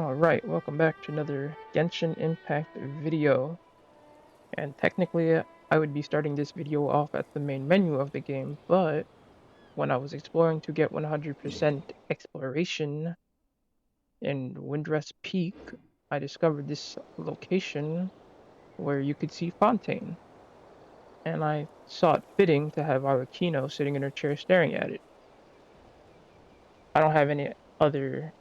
Alright, welcome back to another Genshin Impact video. And technically, I would be starting this video off at the main menu of the game, but when I was exploring to get 100% exploration in Windrest Peak, I discovered this location where you could see Fontaine. And I saw it fitting to have Arlecchino sitting in her chair staring at it. I don't have any other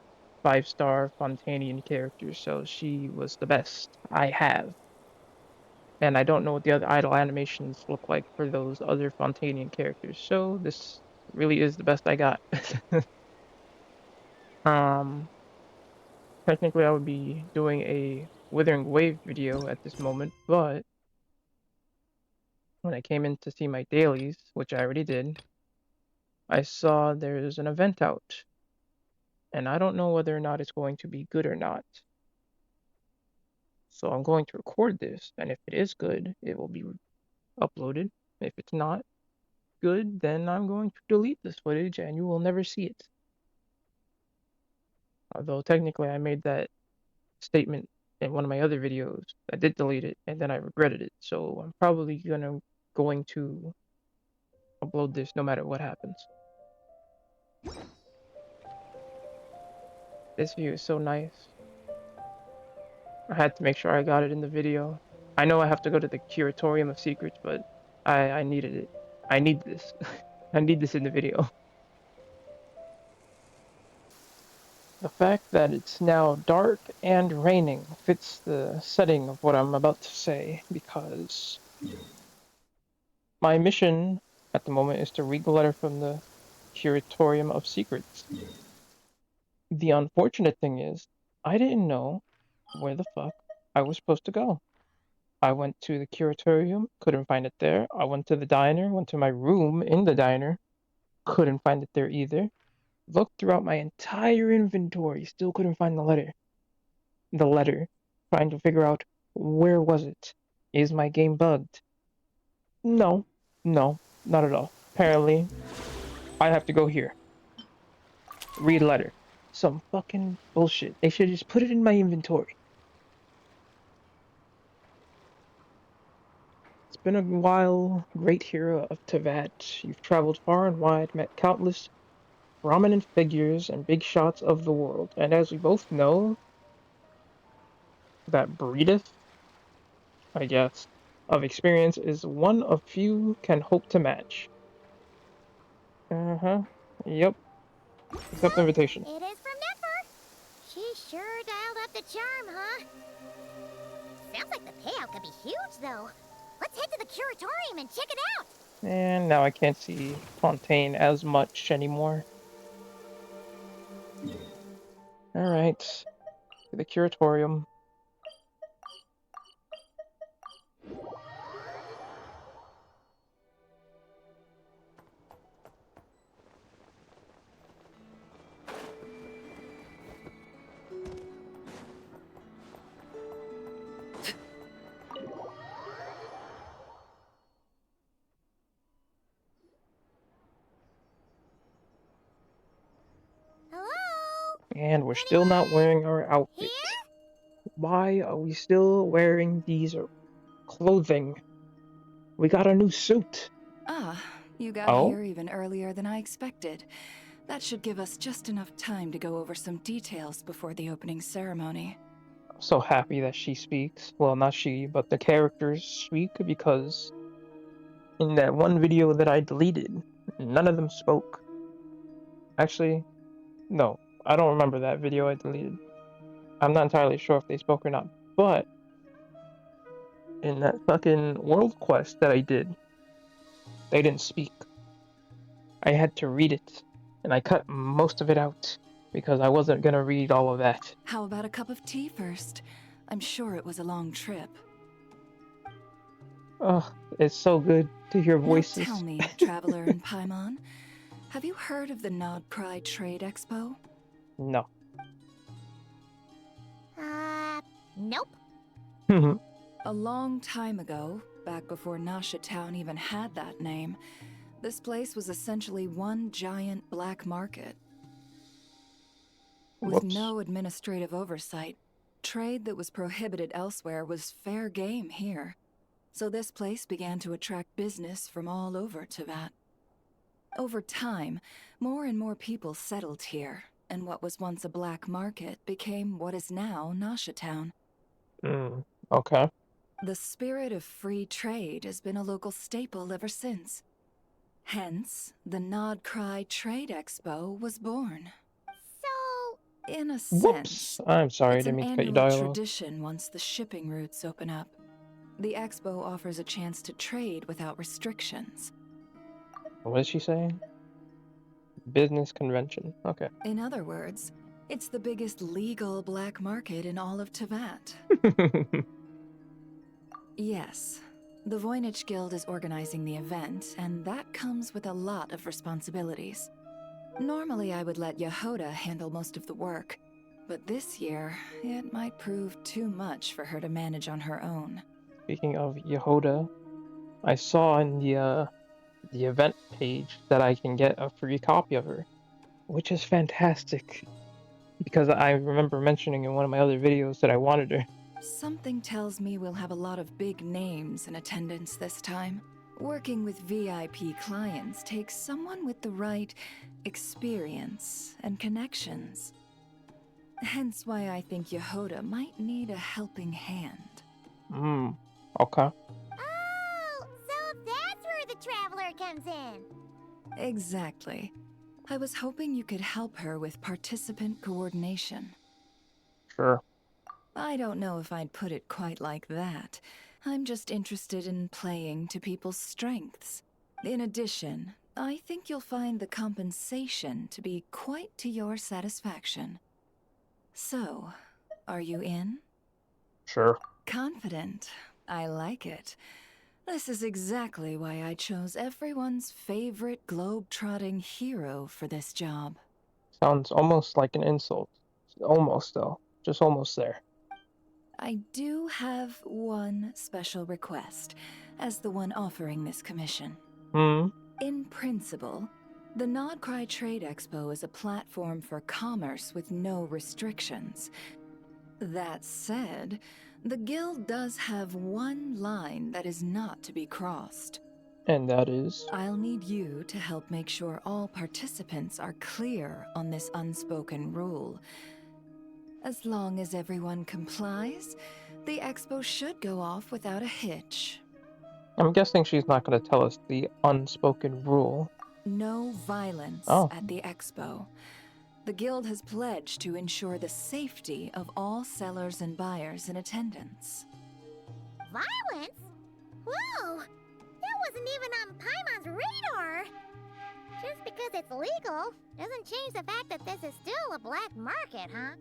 5-star Fontainian characters, so she was the best I have. And I don't know what the other idle animations look like for those other Fontainian characters, so this really is the best I got. um, Technically I would be doing a Withering Wave video at this moment, but when I came in to see my dailies, which I already did, I saw there's an event out, and I don't know whether or not it's going to be good or not. So I'm going to record this, and if it is good, it will be uploaded. If it's not good, then I'm going to delete this footage and you will never see it. Although technically I made that statement in one of my other videos. I did delete it and then I regretted it. So I'm probably going to upload this no matter what happens. This view is so nice. I had to make sure I got it in the video. I know I have to go to the Curatorium of Secrets, but I needed it. I need this. I need this in the video. The fact that it's now dark and raining fits the setting of what I'm about to say, because my mission at the moment is to read the letter from the Curatorium of Secrets. The unfortunate thing is, I didn't know where the fuck I was supposed to go. I went to the Curatorium, couldn't find it there. I went to the diner, went to my room in the diner, couldn't find it there either. Looked throughout my entire inventory, still couldn't find the letter. Trying to figure out where was it. Is my game bugged? No, not at all. Apparently, I have to go here. Read letter. Some fucking bullshit. They should just put it in my inventory. It's been a while, great hero of Tevat. You've traveled far and wide, met countless prominent figures and big shots of the world. And as we both know, that breedeth, I guess, of experience is one of few can hope to match. Yep. Accept the invitation. It is from Nipper. She sure dialed up the charm, huh? Sounds like the payout could be huge, though. Let's head to the Curatorium and check it out. And now I can't see Fontaine as much anymore. Alright. To the Curatorium. Hello? And we're still not wearing our Here? outfit. Why are we still wearing these clothing? We got a new suit. Ah, you got Oh? here even earlier than I expected. That should give us just enough time to go over some details before the opening ceremony. I'm so happy that she speaks. Well, not she, but the characters speak, because in that one video that I deleted, none of them spoke. Actually, no, I don't remember that video I deleted. I'm not entirely sure if they spoke or not, but in that fucking World Quest that I did, they didn't speak. I had to read it, and I cut most of it out because I wasn't gonna read all of that. How about a cup of tea first? I'm sure it was a long trip. Oh, it's so good to hear voices. Now tell me, Traveler in Paimon, have you heard of the Nod Krai Trade Expo? No. Nope. A long time ago, back before Nasha Town even had that name, this place was essentially one giant black market. With Whoops. no administrative oversight, trade that was prohibited elsewhere was fair game here. So this place began to attract business from all over Teyvat. Over time, more and more people settled here, and what was once a black market became what is now Nasha Town. Okay. The spirit of free trade has been a local staple ever since. Hence, the Nod Krai Trade Expo was born. So, In a Whoops. sense, I'm sorry, I it's didn't an mean to cut your annual dialogue. tradition once the shipping routes open up. The Expo offers a chance to trade without restrictions. What is she saying? Business convention. Okay. In other words, it's the biggest legal black market in all of Teyvat. Yes, the Voynich Guild is organizing the event, and that comes with a lot of responsibilities. Normally, I would let Jahoda handle most of the work, but this year, it might prove too much for her to manage on her own. Speaking of Jahoda, I saw in the event page that I can get a free copy of her, which is fantastic. Because I remember mentioning in one of my other videos that I wanted her. Something tells me we'll have a lot of big names in attendance this time. Working with VIP clients takes someone with the right experience and connections. Hence why I think Jahoda might need a helping hand. Okay. oh, so that's where the traveler comes in. Exactly. I was hoping you could help her with participant coordination. Sure. I don't know if I'd put it quite like that. I'm just interested in playing to people's strengths. In addition, I think you'll find the compensation to be quite to your satisfaction. So, are you in? Sure. Confident. I like it. This is exactly why I chose everyone's favorite globe-trotting hero for this job. Sounds almost like an insult. Almost, though. Just almost there. I do have one special request, as the one offering this commission. In principle, the Nod Krai Trade Expo is a platform for commerce with no restrictions. That said, the guild does have one line that is not to be crossed. And that is? I'll need you to help make sure all participants are clear on this unspoken rule. As long as everyone complies, the expo should go off without a hitch. I'm guessing she's not going to tell us the unspoken rule. No violence Oh. at the expo. The guild has pledged to ensure the safety of all sellers and buyers in attendance. Violence? Whoa! That wasn't even on Paimon's radar! Just because it's legal doesn't change the fact that this is still a black market, huh?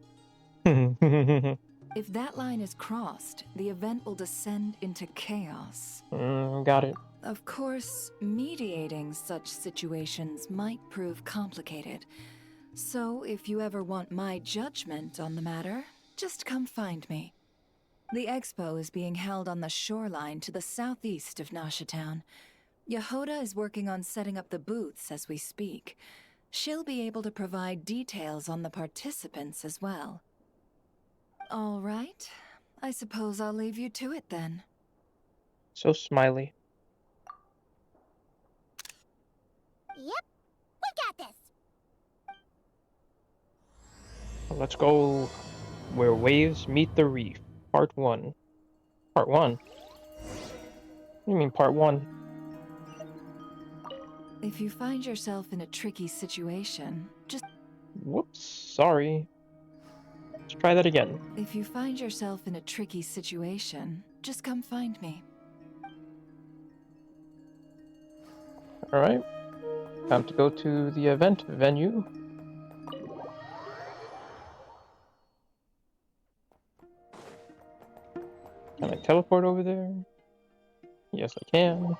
If that line is crossed, the event will descend into chaos. Got it. Of course, mediating such situations might prove complicated. So, if you ever want my judgment on the matter, just come find me. The expo is being held on the shoreline to the southeast of Nasha Town. Jahoda is working on setting up the booths as we speak. She'll be able to provide details on the participants as well. All right. I suppose I'll leave you to it then. So smiley. Yep, we got this! Let's go where waves meet the reef. Part 1. Part 1? What do you mean part 1? If you find yourself in a tricky situation, just... Whoops, sorry. Let's try that again. If you find yourself in a tricky situation, just come find me. Alright. Time to go to the event venue. Can I teleport over there? Yes, I can.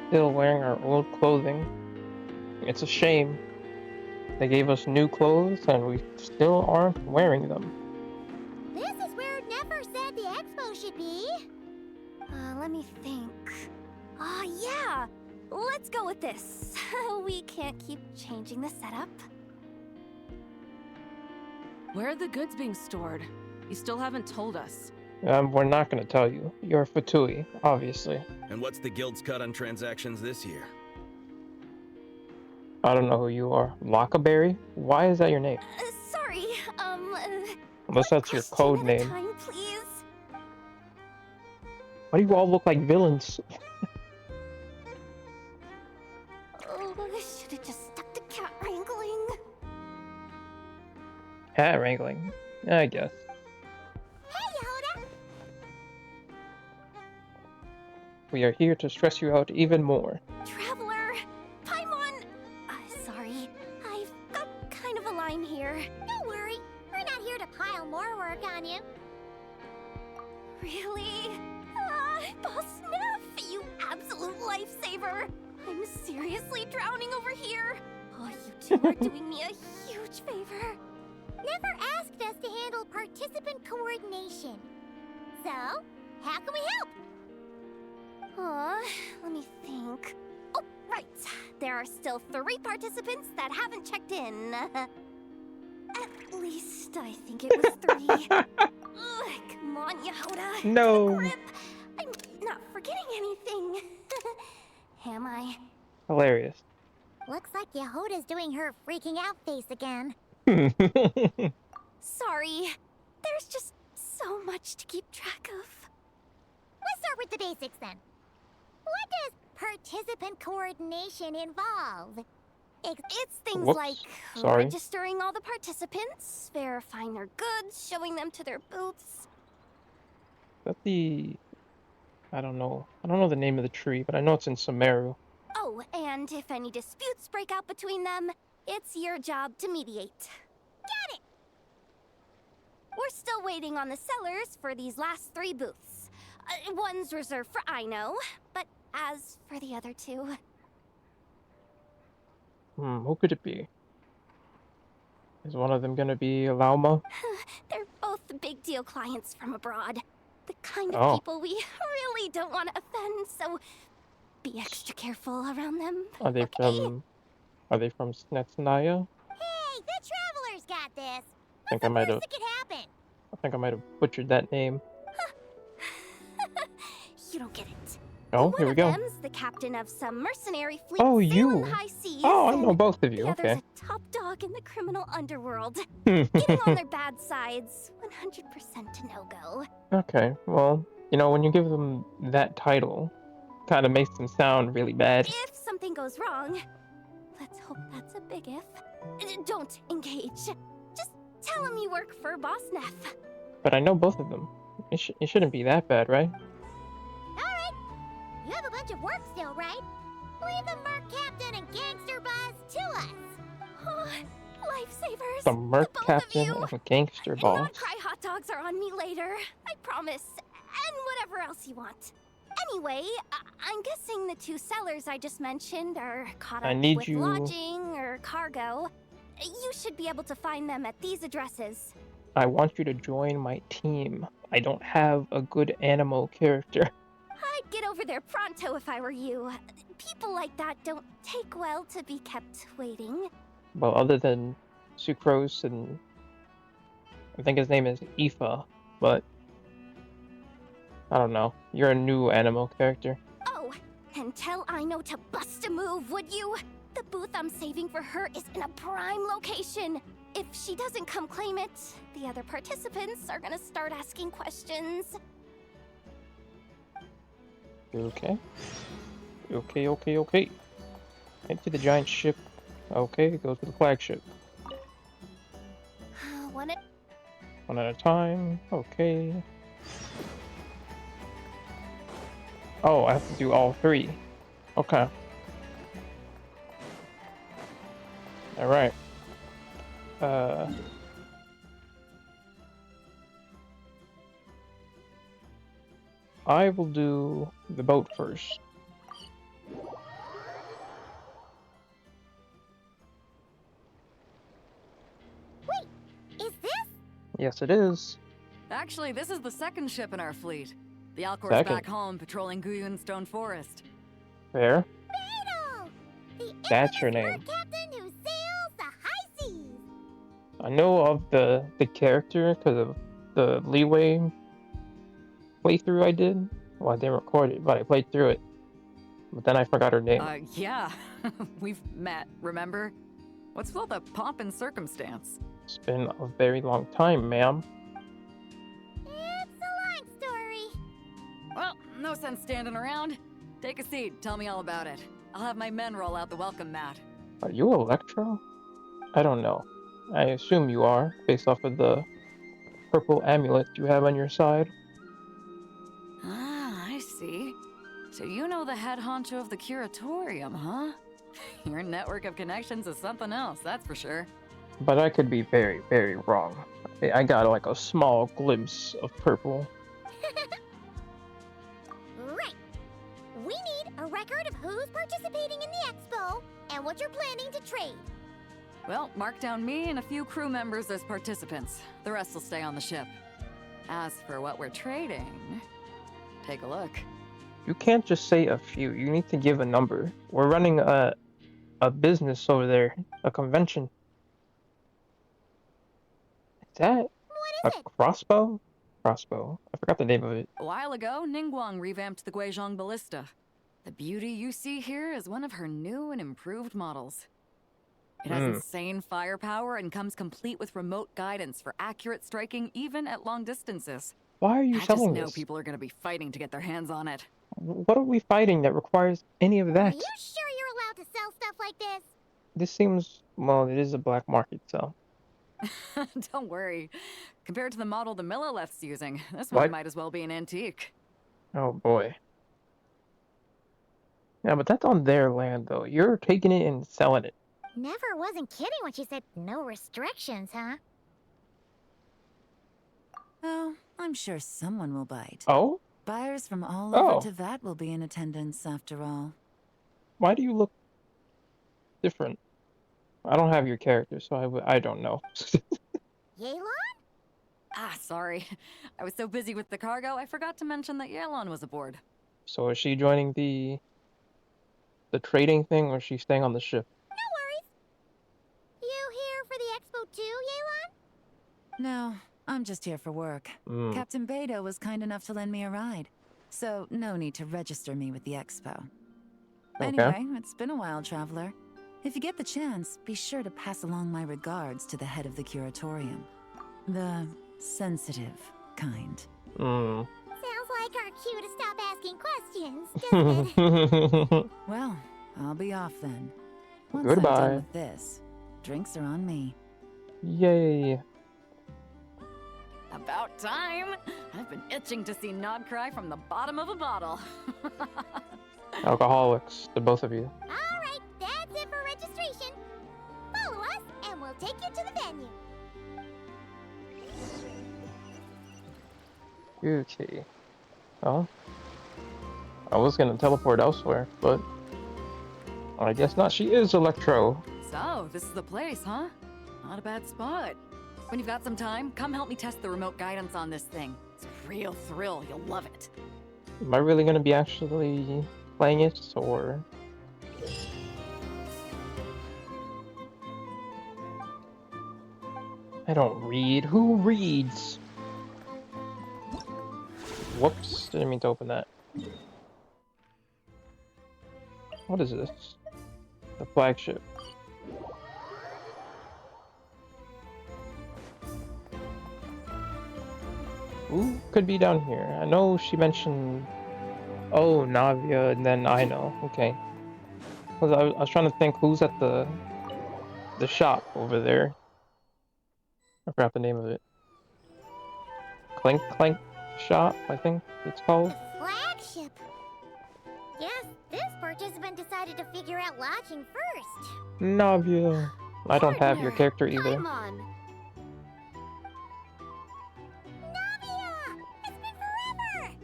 Still wearing our old clothing. It's a shame. They gave us new clothes and we still aren't wearing them. This is where it never said the expo should be. Let me think. Yeah! Let's go with this. We can't keep changing the setup. Where are the goods being stored? You still haven't told us. We're not gonna tell you. You're Fatui, obviously. And what's the guild's cut on transactions this year? I don't know who you are. Lockaberry? Why is that your name? Sorry, Unless that's your question code at a name. time, please. Why do you all look like villains? Oh, I should have just stuck to cat wrangling. Cat wrangling. I guess. Hey, Jahoda! We are here to stress you out even more. Traveler! Paimon! Sorry. I've got kind of a line here. Don't worry, we're not here to pile more work on you. Really? Boss Neff, you absolute lifesaver! I'm seriously drowning over here. Oh, you two are doing me a huge favor. Never asked us to handle participant coordination. So, how can we help? Let me think. Oh, right. There are still 3 participants that haven't checked in. At least I think it was 3. Ugh, come on, Jahoda. No. Get a grip. I'm not forgetting anything. Am I? Hilarious. Looks like Jahoda's doing her freaking out face again. Sorry. There's just so much to keep track of. Let's start with the basics then. What does participant coordination involve? It's things Whoops, like sorry. registering all the participants, verifying their goods, showing them to their booths. That the... I don't know. I don't know the name of the tree, but I know it's in Sumeru. Oh, and if any disputes break out between them, it's your job to mediate. Got it! We're still waiting on the sellers for these last 3 booths. One's reserved for Aino, but as for the other 2... Who could it be? Is one of them gonna be Lauma? They're both big deal clients from abroad. The kind of Oh. people we really don't want to offend, so be extra careful around them. Are they okay? from Snetsnaya? Hey, the Traveler's got this. I think What's I the might worst have that could happen? butchered that name. You don't get it. Oh, One here we of go. them's the captain of some mercenary fleet Oh, sailing you. the high seas. Oh, I know and both of you. the other's Okay. a top dog in the criminal underworld. Getting on their bad sides, 100% a no-go. Okay. Well, you know, when you give them that title, kind of makes them sound really bad. If something goes wrong, let's hope that's a big if. Don't engage. Just tell him you work for Boss Neff. But I know both of them. It shouldn't be that bad, right? Alright, you have a bunch of work still, right? Leave the Merc Captain and Gangster Buzz to us. Oh, lifesavers. The Merc both of Captain you. and Gangster Boss. Nod Krai hot dogs are on me later. I promise. And whatever else you want. Anyway, I'm guessing the 2 sellers I just mentioned are caught I up need with you- lodging or cargo. You should be able to find them at these addresses. I want you to join my team. I don't have a good Animo character. I'd get over there pronto if I were you. People like that don't take well to be kept waiting. Well, other than Sucrose and... I think his name is Aoife, but... I don't know. You're a new Animo character. Oh, and tell Aino to bust a move, would you? The booth I'm saving for her is in a prime location. If she doesn't come claim it, the other participants are gonna start asking questions. Okay. Okay. Head to the giant ship. Okay, go to the flagship. One at One at a time. Okay. Oh, I have to do all 3. Okay. Alright. I will do the boat first. Yes, it is. Actually, this is the second ship in our fleet. The Alcor's Second. back home patrolling Guyun Stone Forest. Fair. Beidou! The That's your infamous name. bird captain who sails the high seas! I know of the character because of the Leeway playthrough I did. Well, I didn't record it, but I played through it. But then I forgot her name. Yeah. We've met, remember? What's with all the pomp and circumstance? It's been a very long time, ma'am. It's a long story. Well, no sense standing around. Take a seat, tell me all about it. I'll have my men roll out the welcome mat. Are you Electro? I don't know. I assume you are, based off of the purple amulet you have on your side. Ah, I see. So you know the head honcho of the curatorium, huh? Your network of connections is something else, that's for sure. But I could be very, very wrong. I got like a small glimpse of purple. Right. We need a record of who's participating in the expo and what you're planning to trade. Well, mark down me and a few crew members as participants. The rest will stay on the ship. As for what we're trading, take a look. You can't just say a few. You need to give a number. We're running a business over there, a convention. Is that What is it? crossbow? Crossbow. I forgot the name of it. A while ago, Ningguang revamped the Guizhong Ballista. The beauty you see here is one of her new and improved models. It has insane firepower and comes complete with remote guidance for accurate striking even at long distances. Why are you I just selling know this? people are going to be fighting to get their hands on it. What are we fighting that requires any of Are that? you sure you're allowed to sell stuff like this? This seems, well, it is a black market, so. Don't worry. Compared to the model the Millileth's using, this What? one might as well be an antique. Oh boy. Yeah, but that's on their land, though. You're taking it and selling it. Never wasn't kidding when she said no restrictions, huh? Oh, I'm sure someone will bite. Oh? Buyers from all Oh. over Teyvat will be in attendance after all. Why do you look different? I don't have your character, so I don't know. Yelan? Ah, sorry. I was so busy with the cargo, I forgot to mention that Yelon was aboard. So is she joining the trading thing, or is she staying on the ship? No worries. You here for the expo too, Yelan? No, I'm just here for work. Mm. Captain Beidou was kind enough to lend me a ride, so no need to register me with the Expo. Okay. Anyway, it's been a while, Traveler. If you get the chance, be sure to pass along my regards to the head of the curatorium. The sensitive kind. Mm. Sounds like our cue to stop asking questions, doesn't it? Well, I'll be off then. Once Goodbye. I'm done with this, drinks are on me. Yay. About time! I've been itching to see Nod Krai from the bottom of a bottle. Alcoholics, the both of you. Alright, that's it for registration. Follow us and we'll take you to the venue. Okay. Well, I was gonna teleport elsewhere, but I guess not. She is Electro. So, this is the place, huh? Not a bad spot. When you've got some time, come help me test the remote guidance on this thing. It's a real thrill, you'll love it. Am I really gonna be actually playing it, or? I don't read. Who reads? Whoops, didn't mean to open that. What is this? The flagship. Who could be down here? I know she mentioned... Oh, Navia, and then I know. Okay. I was trying to think who's at the shop over there. I forgot the name of it. Clink Clank Shop, I think it's called. The flagship. Guess this participant decided to figure out lodging first. Navia. I don't have your Partner, character either. Come on. Navia! It's been forever!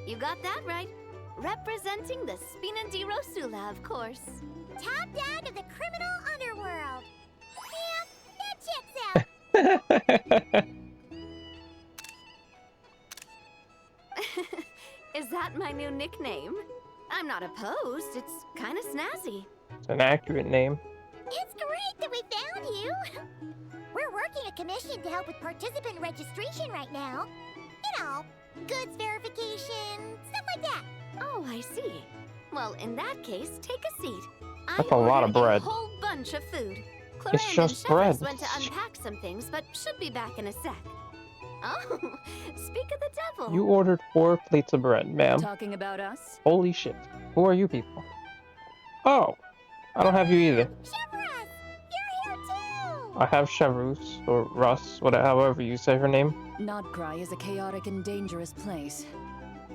You got that right. Representing the Spina di Rosula, of course. Top dog of the criminal underworld. Yeah, that checks Is that my new nickname? I'm not opposed. It's kind of snazzy. It's an accurate name. It's great that we found you. We're working a commission to help with participant registration right now. You know, goods verification, stuff like that. Oh, I see. Well, in that case, take a seat. That's a lot of bread. A whole bunch of food. It's Clarendon just bread. Shepherds went to unpack some things, but should be back in a sec. Oh, speak of the devil. You ordered 4 plates of bread, ma'am. Talking about us? Holy shit. Who are you people? Oh, I don't have you either. Chevron, you're here too. I have Chevrus, or Russ, whatever, however you say her name. Nod Krai is a chaotic and dangerous place.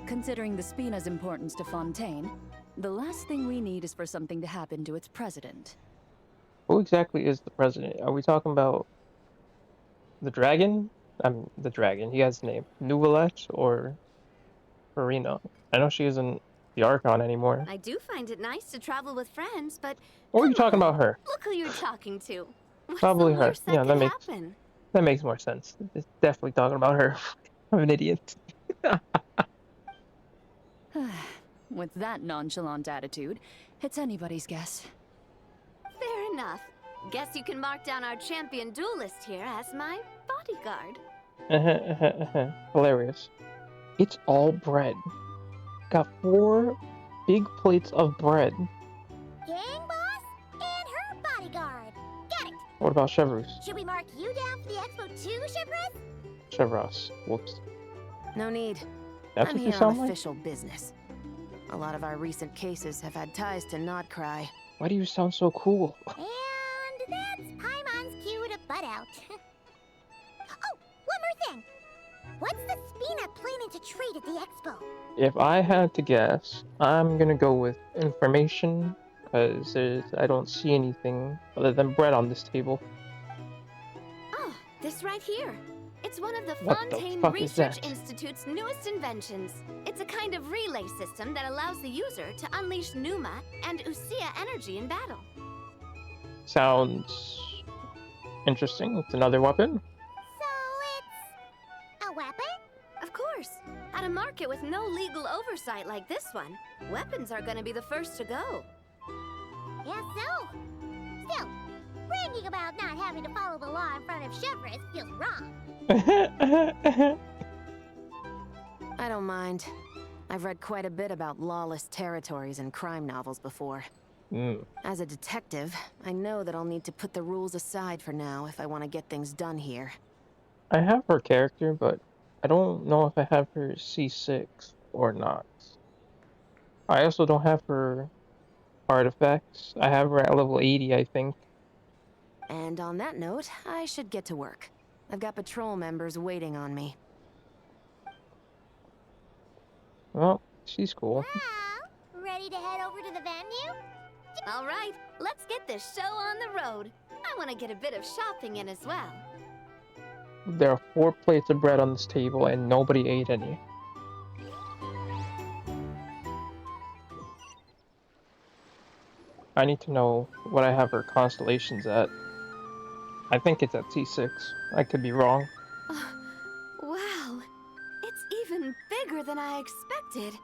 Considering the Spina's importance to Fontaine, the last thing we need is for something to happen to its president. Who exactly is the president? Are we talking about the dragon? The dragon. He has a name. Nuvalet or Farina? I know she isn't the Archon anymore. I do find it nice to travel with friends, but Or are you talking about her? look who you're talking to. What's Probably the her. worst that Yeah, could happen? that makes more sense. It's definitely talking about her. I'm an idiot. With that nonchalant attitude, it's anybody's guess. Fair enough. Guess you can mark down our champion duelist here as my bodyguard. Hilarious. It's all bread. Got 4 big plates of bread. Gang boss and her bodyguard. Got it. What about Chevrus? Should we mark you down for the Expo too, Chevron? Chevros. Whoops. No need. That's I'm what you here sound on like? official business. A lot of our recent cases have had ties to Nod Krai. Why do you sound so cool? And that's Paimon's cue to butt out. Oh, one more thing. What's the Spina planning to trade at the Expo? If I had to guess, I'm gonna go with information, because I don't see anything other than bread on this table. Oh, this right here. It's one of the What the Fontaine fuck is Research that? Institute's newest inventions. It's a kind of relay system that allows the user to unleash Numa and Usia energy in battle. Sounds interesting. It's another weapon. So it's a weapon? Of course. At a market with no legal oversight like this one, weapons are gonna be the first to go. Yes, so. Still, bragging about not having to follow the law in front of Chevron feels wrong. I don't mind. I've read quite a bit about lawless territories and crime novels before. As a detective, I know that I'll need to put the rules aside for now if I want to get things done here. I have her character, but I don't know if I have her C6 or not. I also don't have her artifacts. I have her at level 80, I think. And on that note, I should get to work. I've got patrol members waiting on me. Well, she's cool. Well, ready to head over to the venue? All right, let's get this show on the road. I want to get a bit of shopping in as well. There are 4 plates of bread on this table and nobody ate any. I need to know what I have her constellations at. I think it's at C6. I could be wrong. Wow, it's even bigger than I expected.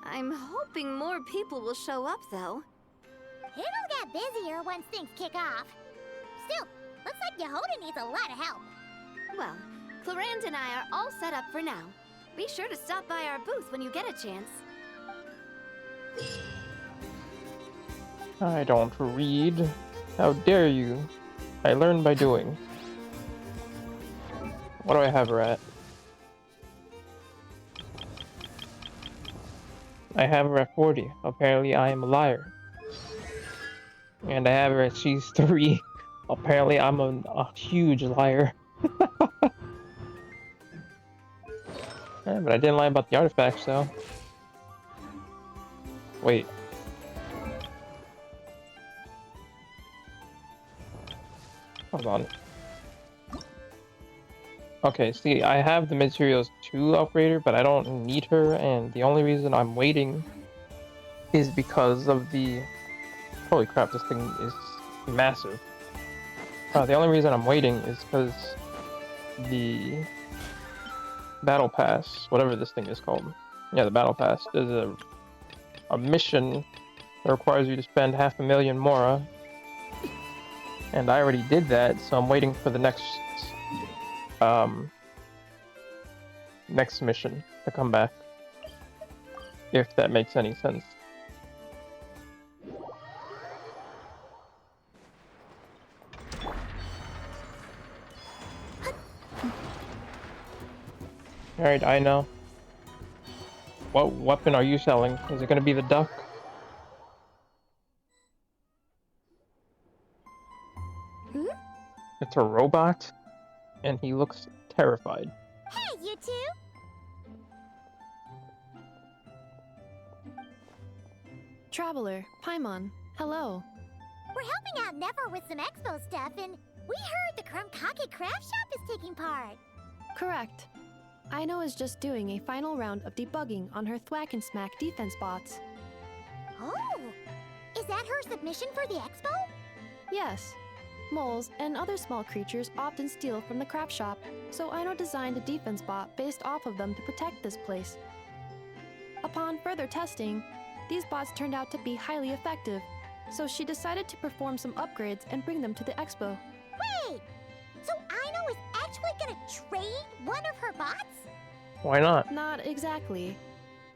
I'm hoping more people will show up, though. It'll get busier once things kick off. Still, looks like Jahoda needs a lot of help. Well, Clarendon and I are all set up for now. Be sure to stop by our booth when you get a chance. I don't read. How dare you? I learn by doing. What do I have her at? I have her at 40. Apparently I am a liar. And I have her at C3. Apparently I'm a huge liar. Yeah, but I didn't lie about the artifacts though. Wait. Hold on. Okay, see, I have the materials to upgrade her, but I don't need her, and the only reason I'm waiting is because of the... Holy crap, this thing is massive. The only reason I'm waiting is because the battle pass, whatever this thing is called. Yeah, the battle pass. There's a mission that requires you to spend 500,000 mora, and I already did that, so I'm waiting for the next next mission to come back, if that makes any sense. Alright, I know. What weapon are you selling? Is it gonna be the duck? It's a robot, and he looks terrified. Hey, you two! Traveler, Paimon, hello. We're helping out Nefer with some Expo stuff, and we heard the Krumkake craft shop is taking part. Correct. Aino is just doing a final round of debugging on her Thwack and Smack defense bots. Oh! Is that her submission for the Expo? Yes. Moles and other small creatures often steal from the craft shop, so Aino designed a defense bot based off of them to protect this place. Upon further testing, these bots turned out to be highly effective, so she decided to perform some upgrades and bring them to the Expo. Wait! So Aino is actually gonna trade one of her bots? Why not? Not exactly.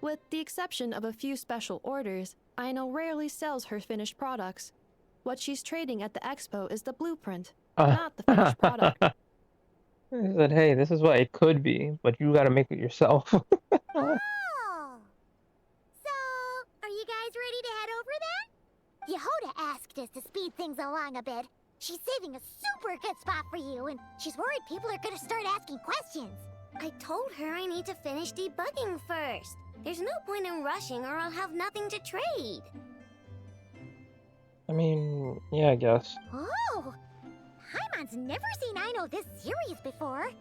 With the exception of a few special orders, Aino rarely sells her finished products. What she's trading at the Expo is the blueprint, not the finished product. I said, hey, this is what it could be, but you gotta make it yourself. Oh! So, are you guys ready to head over then? Jahoda asked us to speed things along a bit. She's saving a super good spot for you, and she's worried people are gonna start asking questions. I told her I need to finish debugging first. There's no point in rushing or I'll have nothing to trade. I mean, yeah, I guess. Oh! Paimon's never seen Aino this serious before.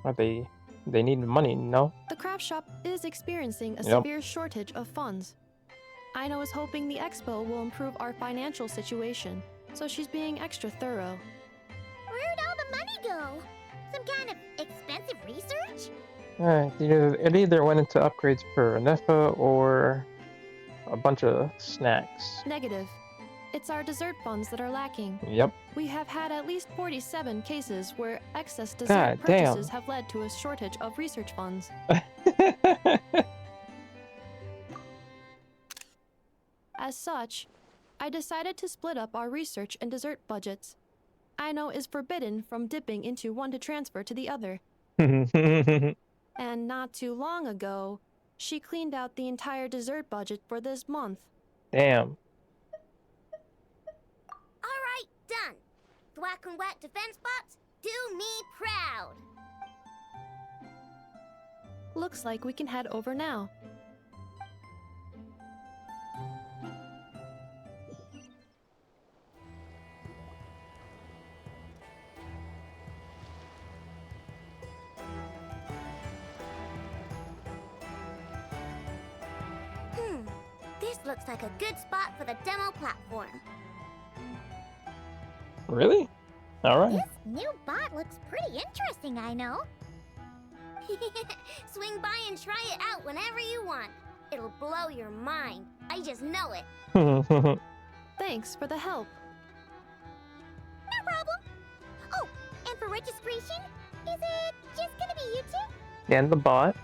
Are they need money, no? The craft shop is experiencing a Yep. severe shortage of funds. Aino is hoping the Expo will improve our financial situation, so she's being extra thorough. Where'd all the money go? Some kind of expensive research? It either went into upgrades for Nefa or a bunch of snacks. Negative. It's our dessert funds that are lacking. Yep. We have had at least 47 cases where excess God dessert damn. purchases have led to a shortage of research funds. As such, I decided to split up our research and dessert budgets. Aino is forbidden from dipping into one to transfer to the other. And not too long ago, she cleaned out the entire dessert budget for this month. Damn. Alright, done. Thwack and Whack defense bots, do me proud. Looks like we can head over now. This looks like a good spot for the demo platform. Really? Alright. This new bot looks pretty interesting, I know. Swing by and try it out whenever you want. It'll blow your mind. I just know it. Thanks for the help. No problem. Oh, and for registration, is it just gonna be you two? And the bot.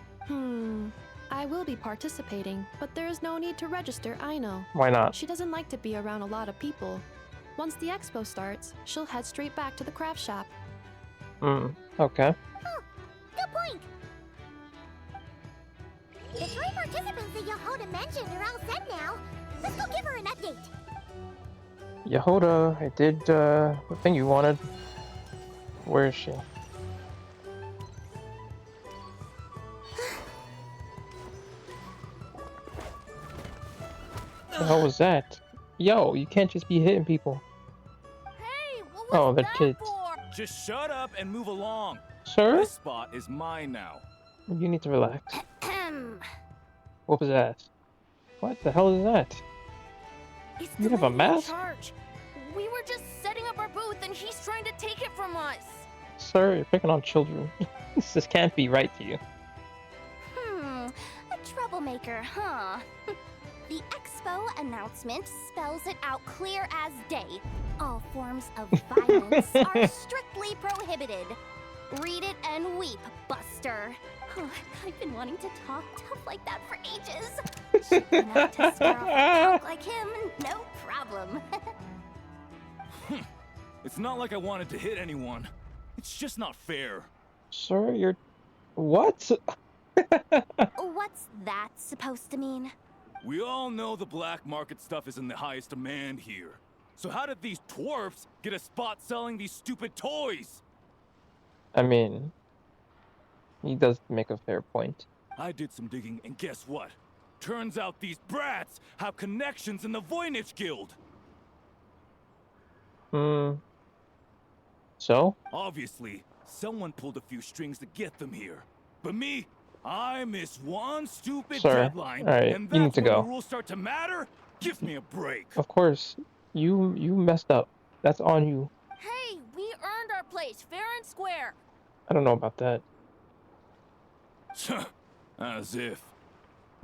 I will be participating, but there is no need to register, Aino. Why not? She doesn't like to be around a lot of people. Once the expo starts, she'll head straight back to the craft shop. Okay. Oh, good point. The 3 participants that Jahoda mentioned are all set now. Let's go give her an update. Jahoda, I did the thing you wanted. Where is she? What the hell was that? Yo, you can't just be hitting people. Hey, what Oh, was they're that kids. for? Just shut up and move along. Sir? This spot is mine now. You need to relax. Ahem. Whoop his ass. What the hell is that? It's You the have a lady in mask? charge. We were just setting up our booth and he's trying to take it from us. Sir, you're picking on children. This can't be right to you. A troublemaker, huh? The Expo announcement spells it out clear as day. All forms of violence are strictly prohibited. Read it and weep, Buster. I've been wanting to talk tough like that for ages. Should be enough to scare off a punk like him, no problem. It's not like I wanted to hit anyone. It's just not fair. Sir, you're... What? What's that supposed to mean? We all know the black market stuff is in the highest demand here. So how did these dwarfs get a spot selling these stupid toys? I mean, he does make a fair point. I did some digging, and guess what? Turns out these brats have connections in the Voynich Guild. So? Obviously, someone pulled a few strings to get them here. But me, I missed one stupid deadline, Alright, and you need that's to when go. the rules start to matter? Give me a break. Of course. You messed up. That's on you. Hey, we earned our place fair and square. I don't know about that. As if.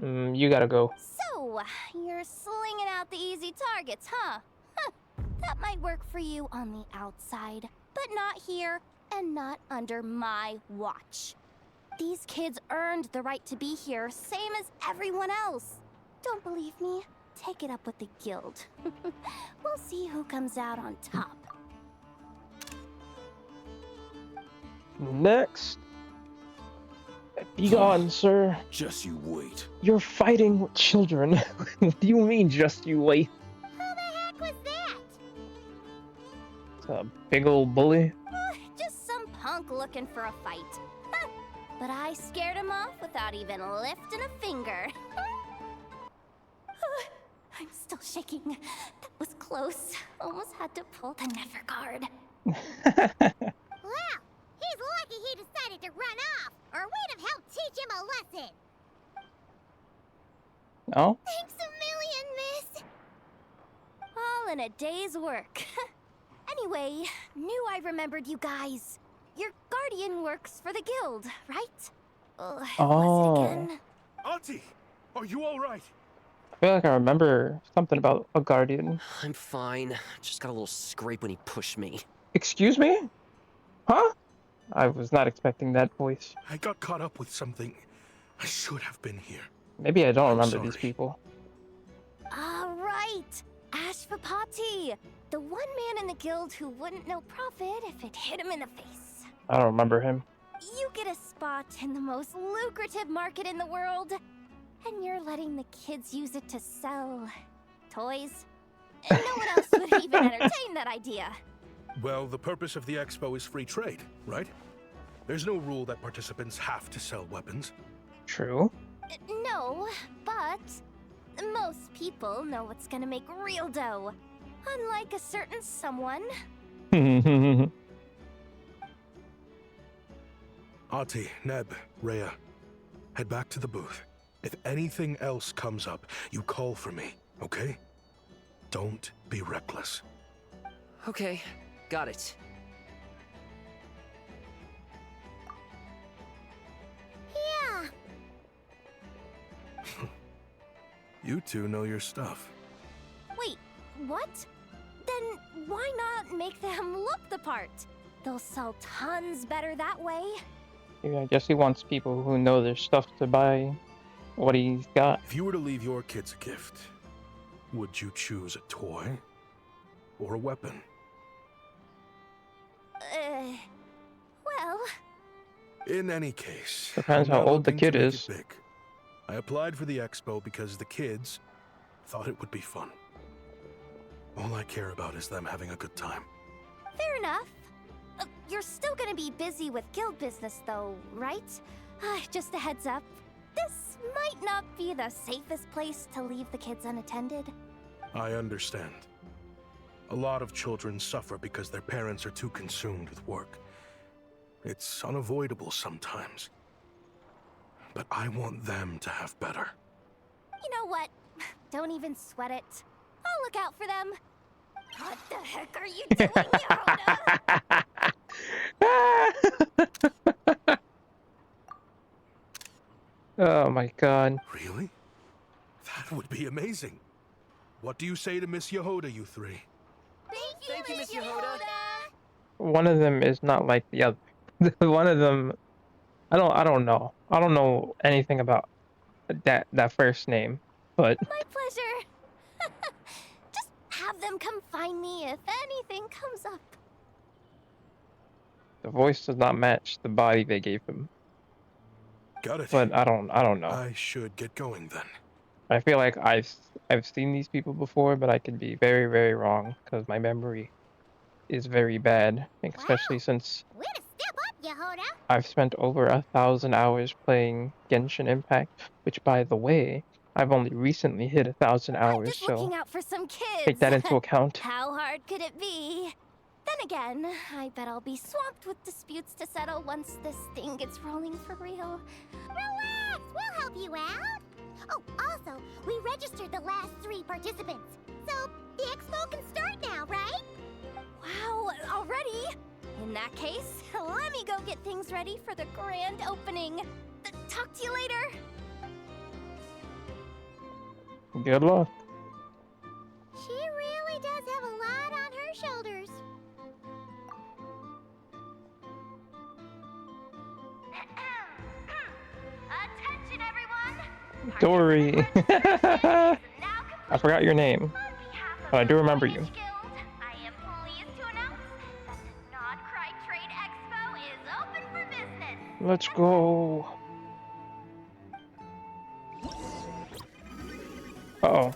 You gotta go. So, you're slinging out the easy targets, huh? That might work for you on the outside, but not here and not under my watch. These kids earned the right to be here, same as everyone else. Don't believe me? Take it up with the guild. We'll see who comes out on top. Next. Be gone, sir. Just you wait. You're fighting with children. What do you mean, just you wait? Who the heck was that? It's a big old bully. Just some punk looking for a fight. But I scared him off without even lifting a finger. I'm still shaking. That was close. Almost had to pull the never guard. Well, he's lucky he decided to run off, or we'd have helped teach him a lesson. Oh? Thanks a million, miss. All in a day's work. Anyway, knew I remembered you guys. Your guardian works for the guild, right? Who was it again? Auntie, are you all right? I feel like I remember something about a guardian. I'm fine. Just got a little scrape when he pushed me. Excuse me? Huh? I was not expecting that voice. I got caught up with something. I should have been here. Maybe I don't remember sorry. these people. All right, Ashvapati, the one man in the guild who wouldn't know profit if it hit him in the face. I don't remember him. You get a spot in the most lucrative market in the world, and you're letting the kids use it to sell toys. No one else would even entertain that idea. Well, the purpose of the Expo is free trade, right? There's no rule that participants have to sell weapons. True. No, but most people know what's gonna make real dough. Unlike a certain someone. Ati, Neb, Rhea, head back to the booth. If anything else comes up, you call for me, okay? Don't be reckless. Okay, got it. Yeah. You two know your stuff. Wait, what? Then why not make them look the part? They'll sell tons better that way. Yeah, I guess he wants people who know their stuff to buy what he's got. If you were to leave your kids a gift, would you choose a toy or a weapon? Well... In any case, Depends I'm how not old the looking to kid make is. it big. I applied for the Expo because the kids thought it would be fun. All I care about is them having a good time. Fair enough. You're still gonna be busy with guild business though, right? Just a heads up. This might not be the safest place to leave the kids unattended. I understand. A lot of children suffer because their parents are too consumed with work. It's unavoidable sometimes. But I want them to have better. You know what? Don't even sweat it. I'll look out for them. What the heck are you doing, Jahoda? Oh my god. Really? That would be amazing. What do you say to Miss Jahoda, you three? Thank you, Miss Jahoda. One of them is not like the other. One of them, I don't know. I don't know anything about that first name, but My pleasure. Just have them come find me if anything comes up. the voice does not match the body they gave him. Got it. But I don't know. I should get going then. I feel like I've seen these people before, but I could be very, very wrong because my memory is very bad, especially since Way to step up, Jahoda. I've spent over 1,000 hours playing Genshin Impact, which, by the way, I've only recently hit 1,000 hours, Just so looking out for some kids. take that into account. How hard could it be? Then again, I bet I'll be swamped with disputes to settle once this thing gets rolling for real. Relax, we'll help you out. Oh, also, we registered the last 3 participants. So, the expo can start now, right? Wow, already? In that case, let me go get things ready for the grand opening. Talk to you later. Good luck. She really does have a lot on her shoulders. Attention, everyone! Dory. I forgot your name, but I do remember you. I am pleased to announce that the Nod Krai Expo is open for business. Let's go. Uh-oh.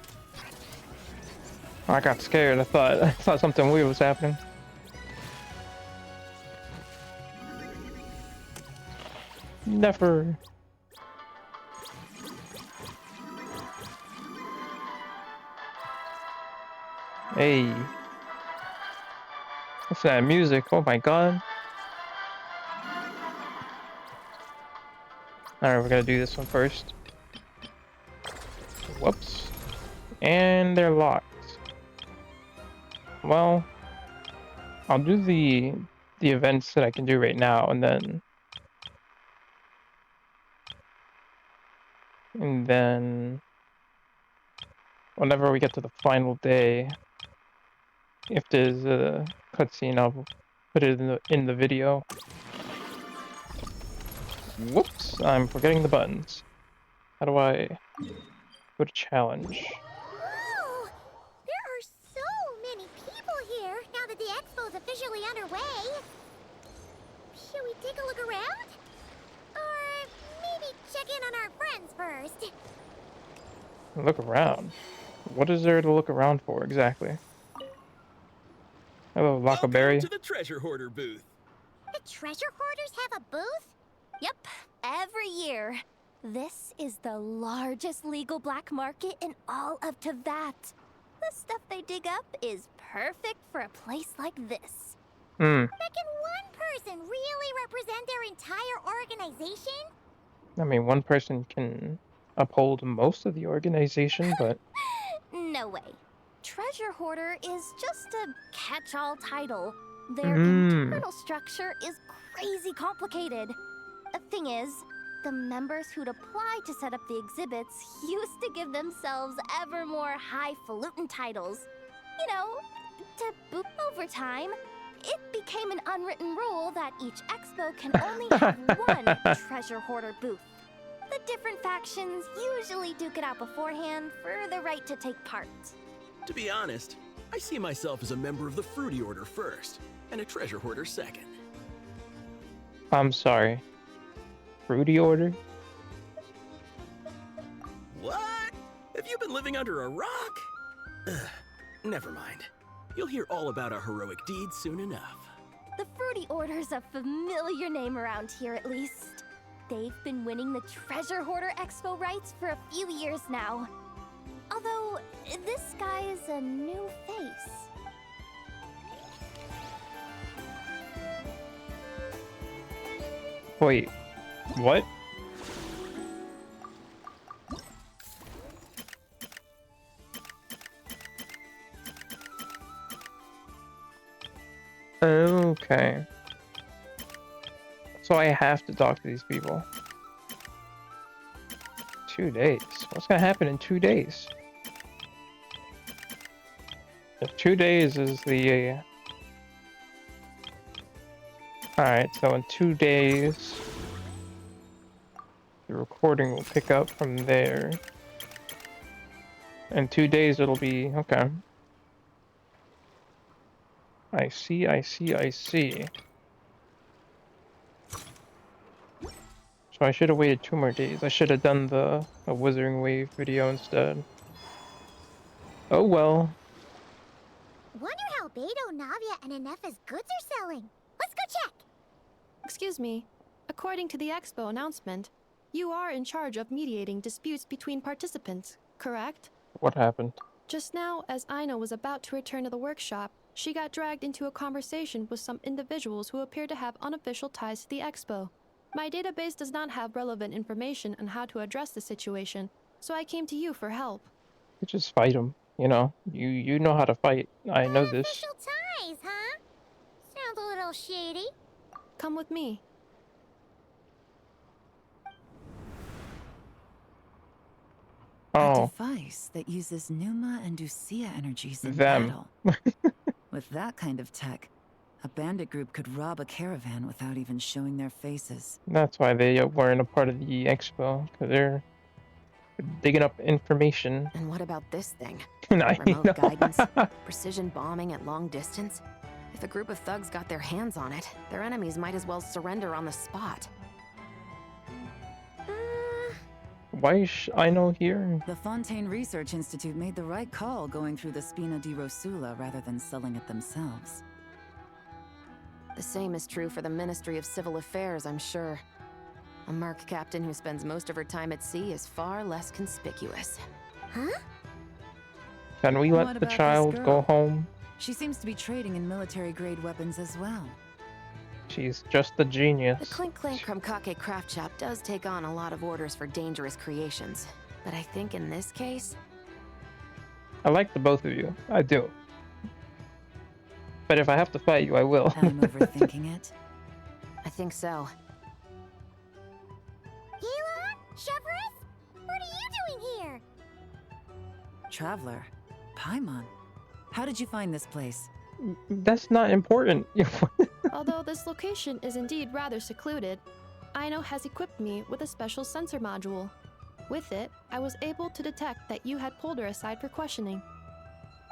I got scared. I thought something weird was happening. Never. Hey. What's that music? Oh my god. Alright, we're gonna do this one first. Whoops. And they're locked. Well, I'll do the events that I can do right now, and then whenever we get to the final day, if there's a cutscene, I'll put it in the video. Whoops, I'm forgetting the buttons. How do I go to challenge? Whoa! There are so many people here now that the expo's officially underway. Should we take a look around? Or maybe check in on our friends first? Look around. What is there to look around for exactly? Hello, Lockaberry. Welcome to the treasure hoarder booth. The treasure hoarders have a booth? Yep, every year. This is the largest legal black market in all of Teyvat. The stuff they dig up is perfect for a place like this. Hmm. But can one person really represent their entire organization? I mean, one person can uphold most of the organization, but... No way. Treasure Hoarder is just a catch-all title. Their Mm. internal structure is crazy complicated. The thing is, the members who'd apply to set up the exhibits used to give themselves ever more highfalutin titles. You know, to boot over time, it became an unwritten rule that each expo can only have one treasure hoarder booth. The different factions usually duke it out beforehand for the right to take part. To be honest, I see myself as a member of the Fruity Order first, and a treasure hoarder second. I'm sorry. Fruity Order? What? Have you been living under a rock? Ugh, never mind. You'll hear all about our heroic deeds soon enough. The Fruity Order's a familiar name around here, at least. They've been winning the Treasure Hoarder Expo rights for a few years now. Although, this guy is a new face. Wait, what? Okay. So I have to talk to these people. 2 days. What's gonna happen in 2 days? If 2 days is the... Alright, so in 2 days, the recording will pick up from there. In 2 days it'll be... Okay. I see, I see, I see. So I should have waited 2 more days. I should have done the Wizarding Wave video instead. Oh well. Wonder how Beto, Navia, and Inef's goods are selling. Let's go check. Excuse me. According to the Expo announcement, you are in charge of mediating disputes between participants, correct? What happened? Just now, as Aino was about to return to the workshop, she got dragged into a conversation with some individuals who appear to have unofficial ties to the Expo. My database does not have relevant information on how to address the situation, so I came to you for help. You just fight them. You know, you know how to fight. I know this. Unofficial ties, huh? Sounds a little shady. Come with me. A Oh, device that uses Numa and Ducia energies in them. battle. With that kind of tech, a bandit group could rob a caravan without even showing their faces. That's why they weren't a part of the expo, because they're digging up information. And what about this thing? I Remote know. guidance, precision bombing at long distance? If a group of thugs got their hands on it, their enemies might as well surrender on the spot. Why is I know here? The Fontaine Research Institute made the right call going through the Spina di Rosula rather than selling it themselves. The same is true for the Ministry of Civil Affairs, I'm sure. A merc captain who spends most of her time at sea is far less conspicuous. Huh? Can we What let the about this child go girl? home? She seems to be trading in military-grade weapons as well. She's just a The genius. Clink Clank Krumkake craft shop does take on a lot of orders for dangerous creations. But I think in this case... I like the both of you. I do. But if I have to fight you, I will. I'm overthinking it. I think so. Elon? Chevron? What are you doing here? Traveler. Paimon. How did you find this place? That's not important. Although this location is indeed rather secluded, Aino has equipped me with a special sensor module. With it, I was able to detect that you had pulled her aside for questioning.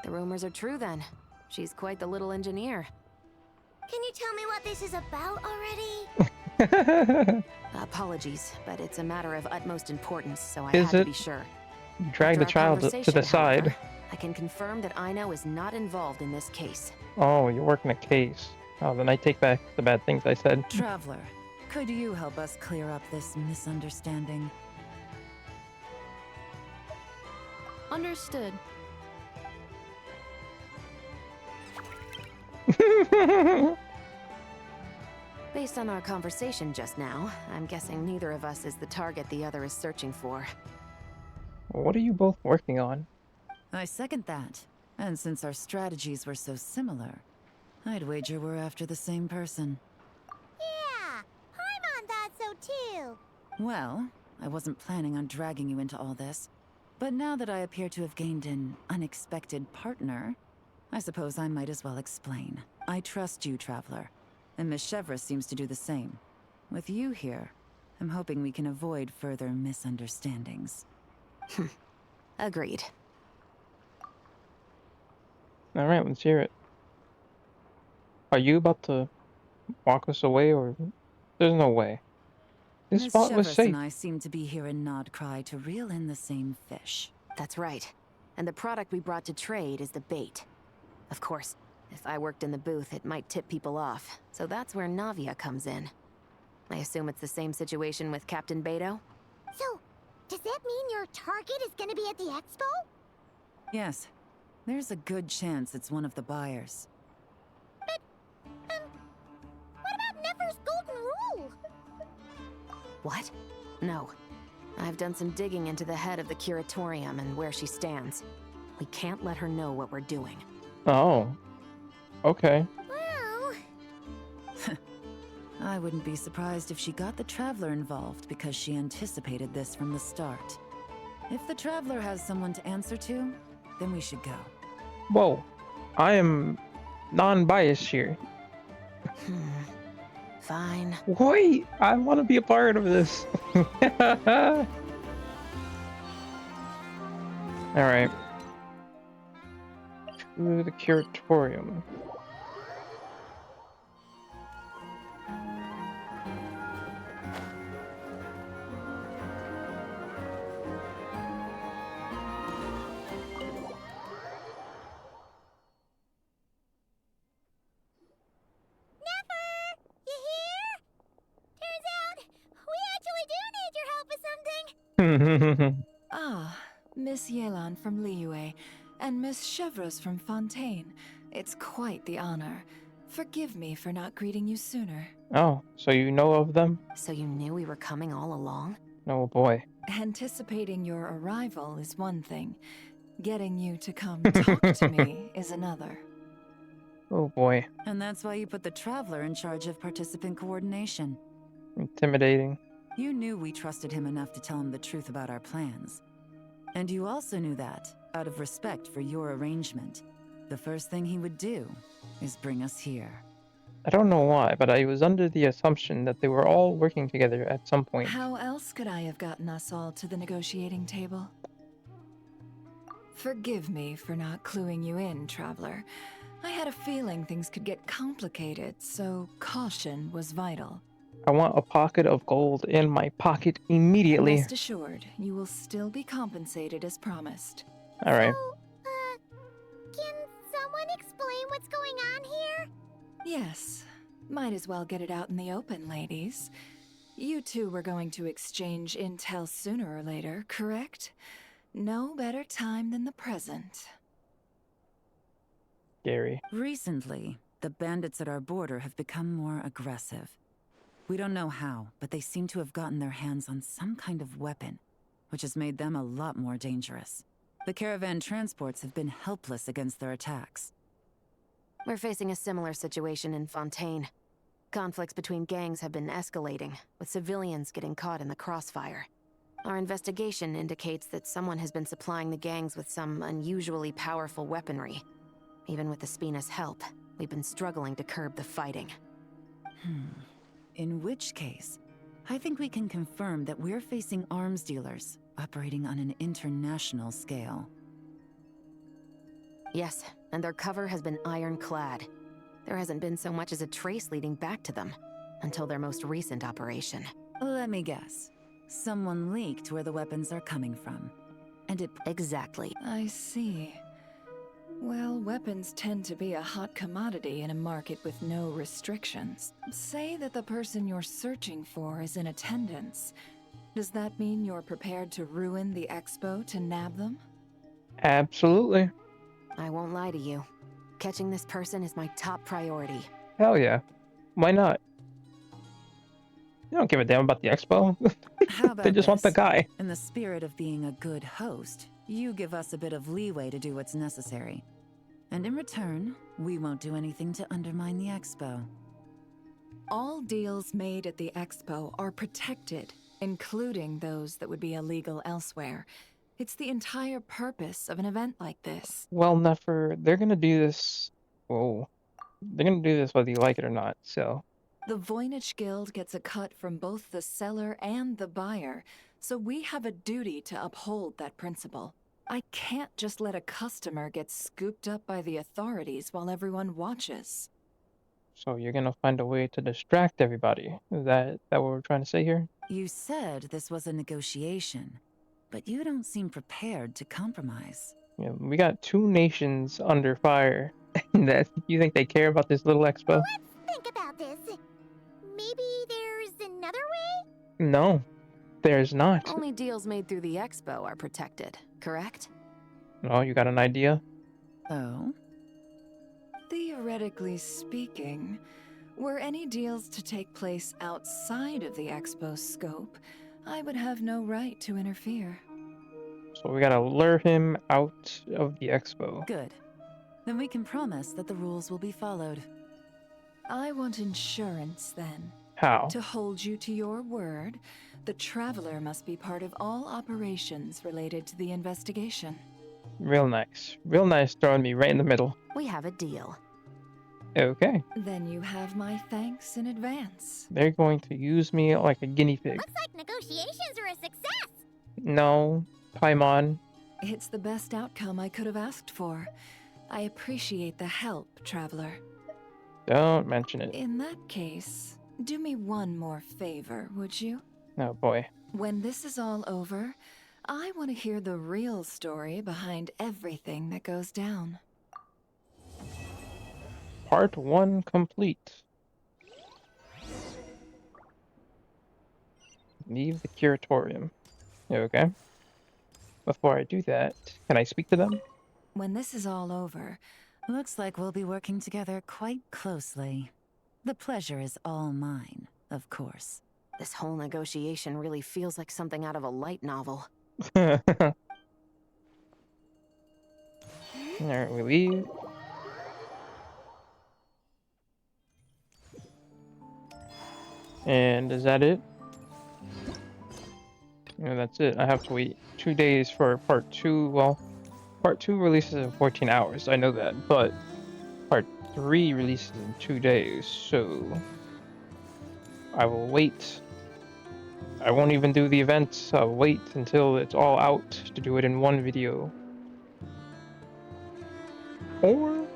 The rumors are true then. She's quite the little engineer. Can you tell me what this is about already? Apologies, but it's a matter of utmost importance, so I Is had to it? be sure. Drag the After our child to the conversation, side. however, I can confirm that Aino is not involved in this case. Oh, you're working a case. Oh, then I take back the bad things I said. Traveler, could you help us clear up this misunderstanding? Understood. Based on our conversation just now, I'm guessing neither of us is the target the other is searching for. What are you both working on? I second that. And since our strategies were so similar, I'd wager we're after the same person. Yeah, Paimon thought so too. Well, I wasn't planning on dragging you into all this, but now that I appear to have gained an unexpected partner, I suppose I might as well explain. I trust you, Traveler, and Miss Chevra seems to do the same. With you here, I'm hoping we can avoid further misunderstandings. Agreed. Alright, let's hear it. Are you about to walk us away, or... There's no way. This Miss spot was Chevra safe. and I seem to be here in Nod Krai to reel in the same fish. That's right. And the product we brought to trade is the bait. Of course, if I worked in the booth, it might tip people off. So that's where Navia comes in. I assume it's the same situation with Captain Beto? So, does that mean your target is gonna be at the expo? Yes. There's a good chance it's one of the buyers. What about Nefer's golden rule? What? No. I've done some digging into the head of the curatorium and where she stands. We can't let her know what we're doing. Oh. Okay. Well... I wouldn't be surprised if she got the Traveler involved because she anticipated this from the start. If the Traveler has someone to answer to, then we should go. Whoa, I am non-biased here. Fine. Wait, I want to be a part of this. All right. To the curatorium. Ah, Miss Yelan from Liyue, and Miss Chevreuse from Fontaine. It's quite the honor. Forgive me for not greeting you sooner. Oh, so you know of them? So you knew we were coming all along? Oh boy. Anticipating your arrival is one thing. Getting you to come talk to me is another. Oh boy. And that's why you put the Traveler in charge of participant coordination. Intimidating. You knew we trusted him enough to tell him the truth about our plans. And you also knew that, out of respect for your arrangement, the first thing he would do is bring us here. I don't know why, but I was under the assumption that they were all working together at some point. How else could I have gotten us all to the negotiating table? Forgive me for not cluing you in, Traveler. I had a feeling things could get complicated, so caution was vital. I want a pocket of gold in my pocket immediately. Rest assured, you will still be compensated as promised. All right. Can someone explain what's going on here? Yes. Might as well get it out in the open, ladies. You two were going to exchange intel sooner or later, correct? No better time than the present. Scary. Recently, the bandits at our border have become more aggressive. We don't know how, but they seem to have gotten their hands on some kind of weapon, which has made them a lot more dangerous. The caravan transports have been helpless against their attacks. We're facing a similar situation in Fontaine. Conflicts between gangs have been escalating, with civilians getting caught in the crossfire. Our investigation indicates that someone has been supplying the gangs with some unusually powerful weaponry. Even with the Spina's help, we've been struggling to curb the fighting. In which case, I think we can confirm that we're facing arms dealers operating on an international scale. Yes, and their cover has been ironclad. There hasn't been so much as a trace leading back to them, until their most recent operation. Let me guess. Someone leaked where the weapons are coming from. And it... Exactly. I see. Well, weapons tend to be a hot commodity in a market with no restrictions. Say that the person you're searching for is in attendance. Does that mean you're prepared to ruin the Expo to nab them? Absolutely. I won't lie to you. Catching this person is my top priority. Hell yeah. Why not? You don't give a damn about the Expo. How about They just want the guy. In the spirit of being a good host, you give us a bit of leeway to do what's necessary. And in return, we won't do anything to undermine the Expo. All deals made at the Expo are protected, including those that would be illegal elsewhere. It's the entire purpose of an event like this. Well, Nefer, they're gonna do this. Whoa. They're gonna do this whether you like it or not, so. The Voynich Guild gets a cut from both the seller and the buyer, so we have a duty to uphold that principle. I can't just let a customer get scooped up by the authorities while everyone watches. So you're gonna find a way to distract everybody. Is that what we're trying to say here? You said this was a negotiation, but you don't seem prepared to compromise. Yeah, we got two nations under fire. That you think they care about this little Expo? Let's think about this. Maybe there's another way? No, there's not. Only deals made through the Expo are protected, correct? Oh, you got an idea? Oh? Theoretically speaking, were any deals to take place outside of the Expo's scope, I would have no right to interfere. So we gotta lure him out of the Expo. Good. Then we can promise that the rules will be followed. I want insurance, then. How? To hold you to your word, the Traveler must be part of all operations related to the investigation. Real nice. Real nice throwing me right in the middle. We have a deal. Okay. Then you have my thanks in advance. They're going to use me like a guinea pig. Looks like negotiations are a success. No, Paimon. It's the best outcome I could have asked for. I appreciate the help, Traveler. Don't mention it. In that case, do me one more favor, would you? Oh boy. When this is all over, I want to hear the real story behind everything that goes down. Part 1 complete. Leave the curatorium. Okay. Before I do that, can I speak to them? When this is all over, Looks like we'll be working together quite closely. The pleasure is all mine, of course. This whole negotiation really feels like something out of a light novel. Alright, we leave. And is that it? Yeah, that's it. I have to wait 2 days for part 2. Well, part 2 releases in 14 hours. I know that, but part 3 releases in 2 days, so I will wait. I won't even do the events. I'll wait until it's all out to do it in one video. Or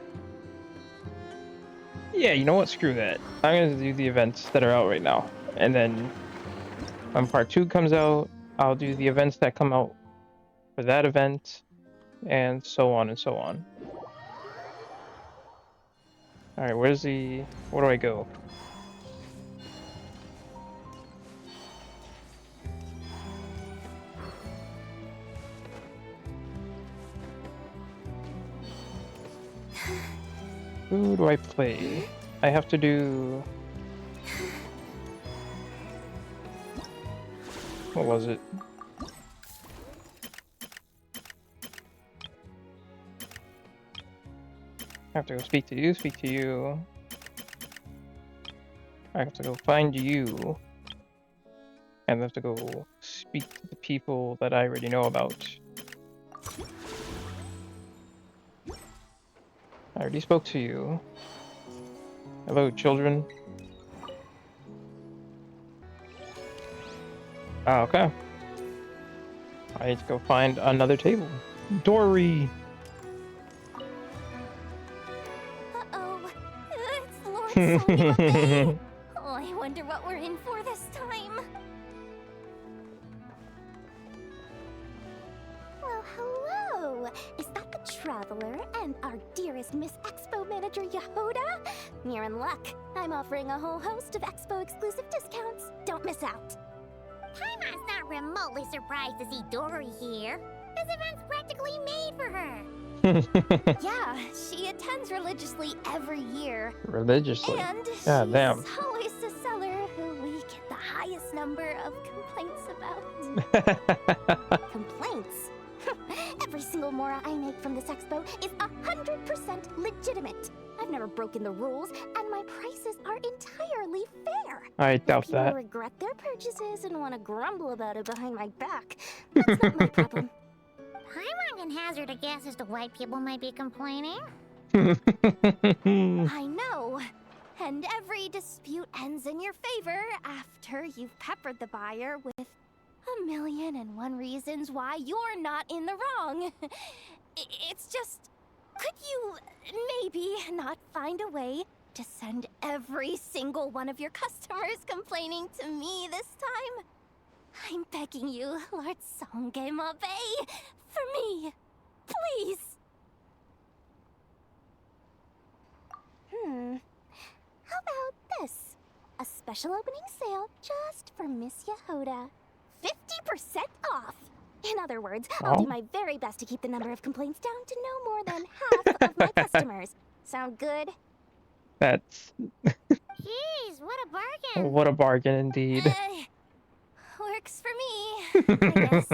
yeah, you know what? Screw that. I'm gonna do the events that are out right now, and then when part 2 comes out, I'll do the events that come out for that event, and so on and so on. Alright, where do I go? Who do I play? I have to do... What was it? I have to go speak to you. I have to go find you. And I have to go speak to the people that I already know about. I already spoke to you. Hello, children. Ah, okay. I need to go find another table. Dory! Uh-oh. It's Lord Songima. Oh, I wonder what we're in for this time. Well, hello. Is that the Traveler and our dearest Miss Expo manager, Jahoda? You're in luck. I'm offering a whole host of Expo exclusive discounts. Don't miss out. Paimon's not remotely surprised to see Dory here. This event's practically made for her. Yeah, she attends religiously every year. Religiously? And God damn. she's always the seller who we get the highest number of complaints about. Complaints? Every single mora I make from this expo is 100% legitimate. I've never broken the rules, and my prices are entirely fair. I doubt People that. regret their purchases and want to grumble about it behind my back. That's not my problem. Paimon can hazard a guess as to why people might be complaining. I know. And every dispute ends in your favor after you've peppered the buyer with 1,000,001 reasons why you're not in the wrong. It's just, could you maybe not find a way to send every single one of your customers complaining to me this time? I'm begging you, Lord Songema Bay, for me, please. How about this? A special opening sale just for Miss Jahoda. 50% off! In other words, I'll do my very best to keep the number of complaints down to no more than half of my customers. Sound good? That's... Jeez, what a bargain! What a bargain indeed. Works for me, I guess.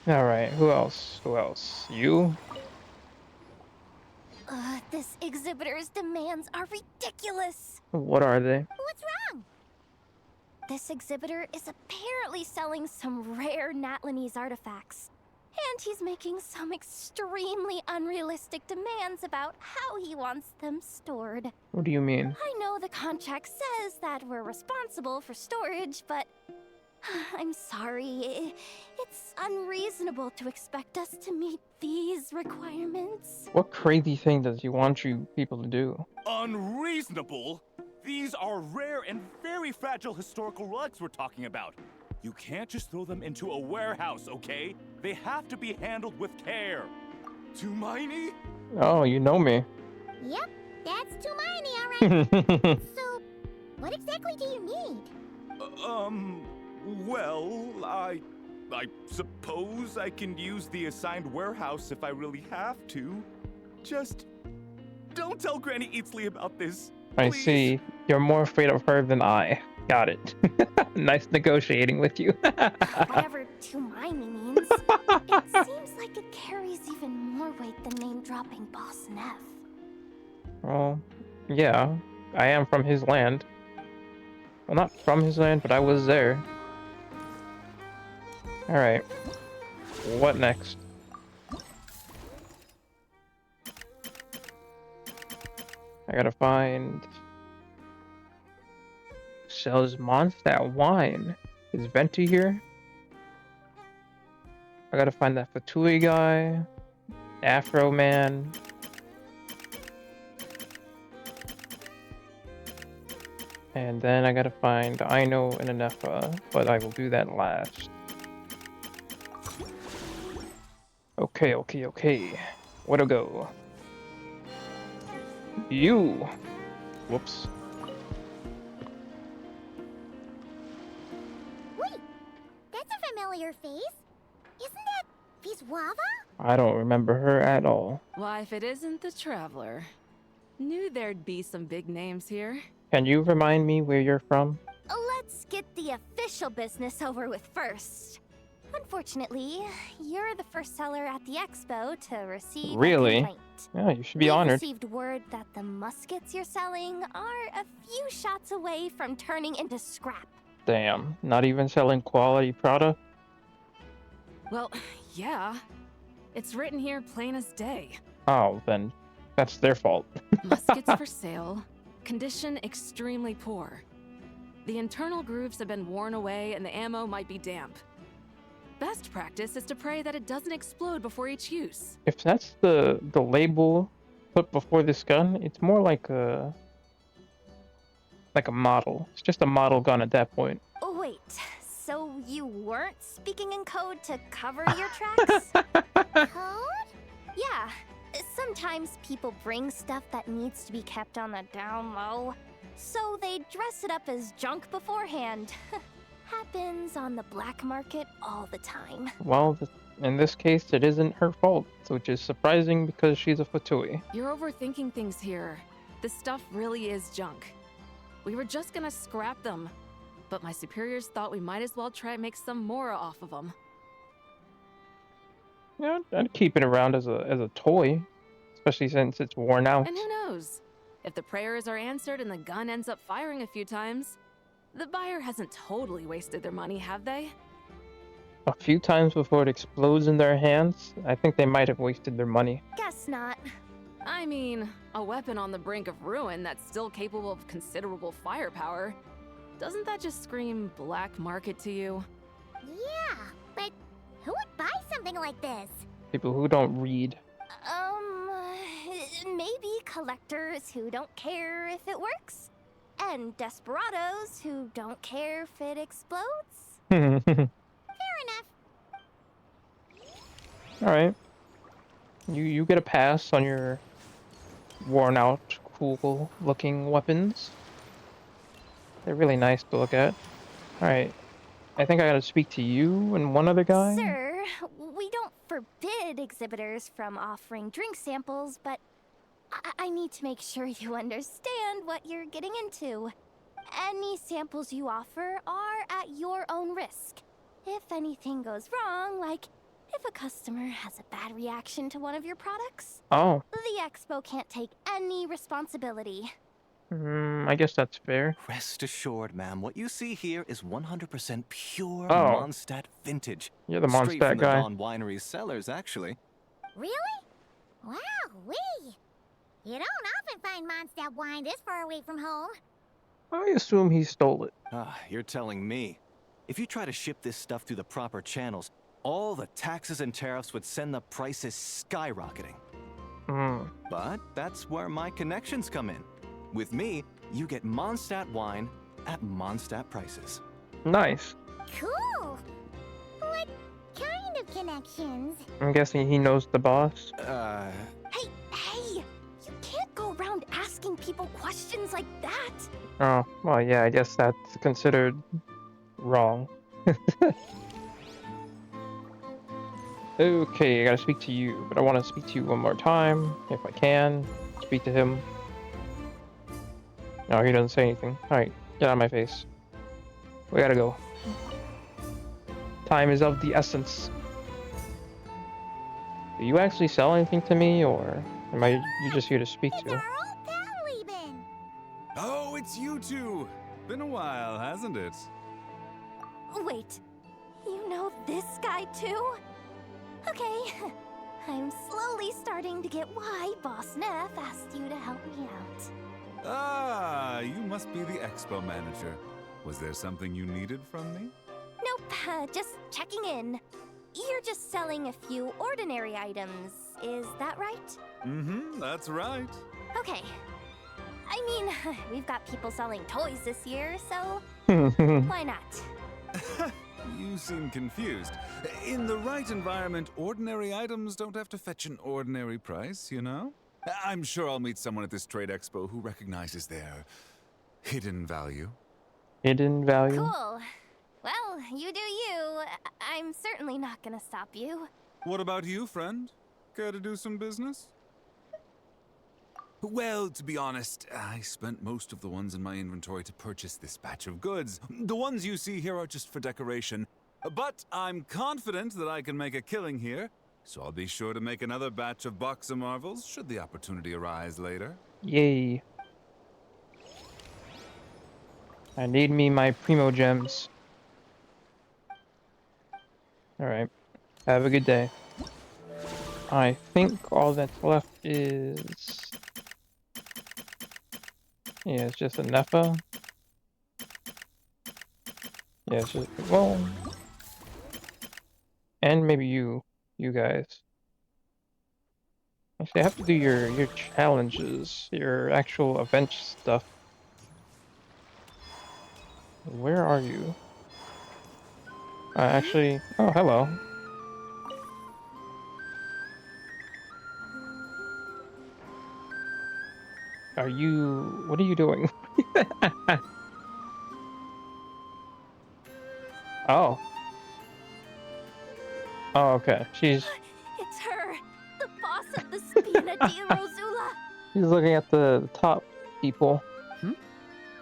Alright, who else? You? This exhibitor's demands are ridiculous. What are they? What's wrong? This exhibitor is apparently selling some rare Natlanese artifacts. And he's making some extremely unrealistic demands about how he wants them stored. What do you mean? I know the contract says that we're responsible for storage, but I'm sorry. It's unreasonable to expect us to meet these requirements. What crazy thing does he want you people to do? Unreasonable? These are rare and very fragile historical relics we're talking about. You can't just throw them into a warehouse, okay? They have to be handled with care. Tumaini? Oh, you know me. Yep, that's Tumaini, alright. So, what exactly do you need? Well, I suppose I can use the assigned warehouse if I really have to. Just don't tell Granny Eatsley about this. I please. see. You're more afraid of her than I. Got it. Nice negotiating with you. Whatever Tumaini means, it seems like it carries even more weight than name-dropping Boss Neff. Well, yeah. I am from his land. Well, not from his land, but I was there. Alright. What next? I gotta find... Sells Mondstadt wine. Is Venti here? I gotta find that Fatui guy. Afro man. And then I gotta find Aino and Anefa, but I will do that last. Okay. Where to go? You! Whoops. Wait, that's a familiar face. Isn't that Viswava? I don't remember her at all. Why, if it isn't the Traveler. Knew there'd be some big names here. Can you remind me where you're from? Let's get the official business over with first. Unfortunately, you're the first seller at the Expo to receive a Really? complaint. Yeah, you should be We've honored. received word that the muskets you're selling are a few shots away from turning into scrap. Damn, not even selling quality product? Well, yeah. It's written here plain as day. Oh, then that's their fault. Muskets for sale. Condition extremely poor. The internal grooves have been worn away and the ammo might be damp. Best practice is to pray that it doesn't explode before each use. If that's the label put before this gun, it's more like a model. It's just a model gun at that point. Oh, wait, so you weren't speaking in code to cover your tracks? Code? Yeah. Sometimes people bring stuff that needs to be kept on the down low, so they dress it up as junk beforehand. Happens on the black market all the time. Well, in this case, it isn't her fault, which is surprising because she's a Fatui. You're overthinking things here. This stuff really is junk. We were just gonna scrap them, but my superiors thought we might as well try and make some more off of them. Yeah, I'd keep it around as a toy, especially since it's worn out. And who knows? If the prayers are answered and the gun ends up firing a few times, the buyer hasn't totally wasted their money, have they? A few times before it explodes in their hands, I think they might have wasted their money. Guess not. I mean, a weapon on the brink of ruin that's still capable of considerable firepower. Doesn't that just scream black market to you? Yeah, but who would buy something like this? People who don't read. Maybe collectors who don't care if it works, and desperados who don't care if it explodes. Fair enough. Alright. You get a pass on your worn out, cool looking weapons. They're really nice to look at. Alright. I think I gotta speak to you and one other guy. Sir, we don't forbid exhibitors from offering drink samples, but I need to make sure you understand what you're getting into. Any samples you offer are at your own risk. If anything goes wrong, like if a customer has a bad reaction to one of your products, Oh. the Expo can't take any responsibility. I guess that's fair. Rest assured, ma'am, what you see here is 100% pure Oh. Mondstadt vintage. You're the Straight Mondstadt from guy. the Dawn Winery's cellars, actually. Really? Wow-wee! You don't often find Mondstadt wine this far away from home. I assume he stole it. Ah, you're telling me. If you try to ship this stuff through the proper channels, all the taxes and tariffs would send the prices skyrocketing. But that's where my connections come in. With me, you get Mondstadt wine at Mondstadt prices. Nice. Cool! What kind of connections? I'm guessing he knows the boss. Hey! You can't go around asking people questions like that! Oh, well, yeah, I guess that's considered wrong. Okay, I gotta speak to you, but I want to speak to you one more time, if I can. Speak to him. No, he doesn't say anything. Alright, get out of my face. We gotta go. Time is of the essence. Do you actually sell anything to me, or am I you just here to speak to? Oh, it's you two! Been a while, hasn't it? Wait, you know this guy too? Okay, I'm slowly starting to get why Boss Neff asked you to help me out. Ah, you must be the Expo manager. Was there something you needed from me? Nope, just checking in. You're just selling a few ordinary items, is that right? Mm-hmm, that's right. Okay. I mean, we've got people selling toys this year, so why not? You seem confused. In the right environment, ordinary items don't have to fetch an ordinary price, you know? I'm sure I'll meet someone at this trade expo who recognizes their hidden value. Hidden value? Cool. Well, you do you. I'm certainly not gonna stop you. What about you, friend? Care to do some business? Well, to be honest, I spent most of the ones in my inventory to purchase this batch of goods. The ones you see here are just for decoration. But I'm confident that I can make a killing here, so I'll be sure to make another batch of Box of Marvels should the opportunity arise later. Yay. I need me my Primo Gems. Alright. Have a good day. I think all that's left is... yeah, it's just a Nepha. Yeah, it's just... well... and maybe you guys. Actually, I have to do your challenges, your actual event stuff. Where are you? Actually... oh, hello. Are you... what are you doing? Oh. Oh, okay. She's... It's her! The boss of the Spina di Rosula! she's looking at the top people.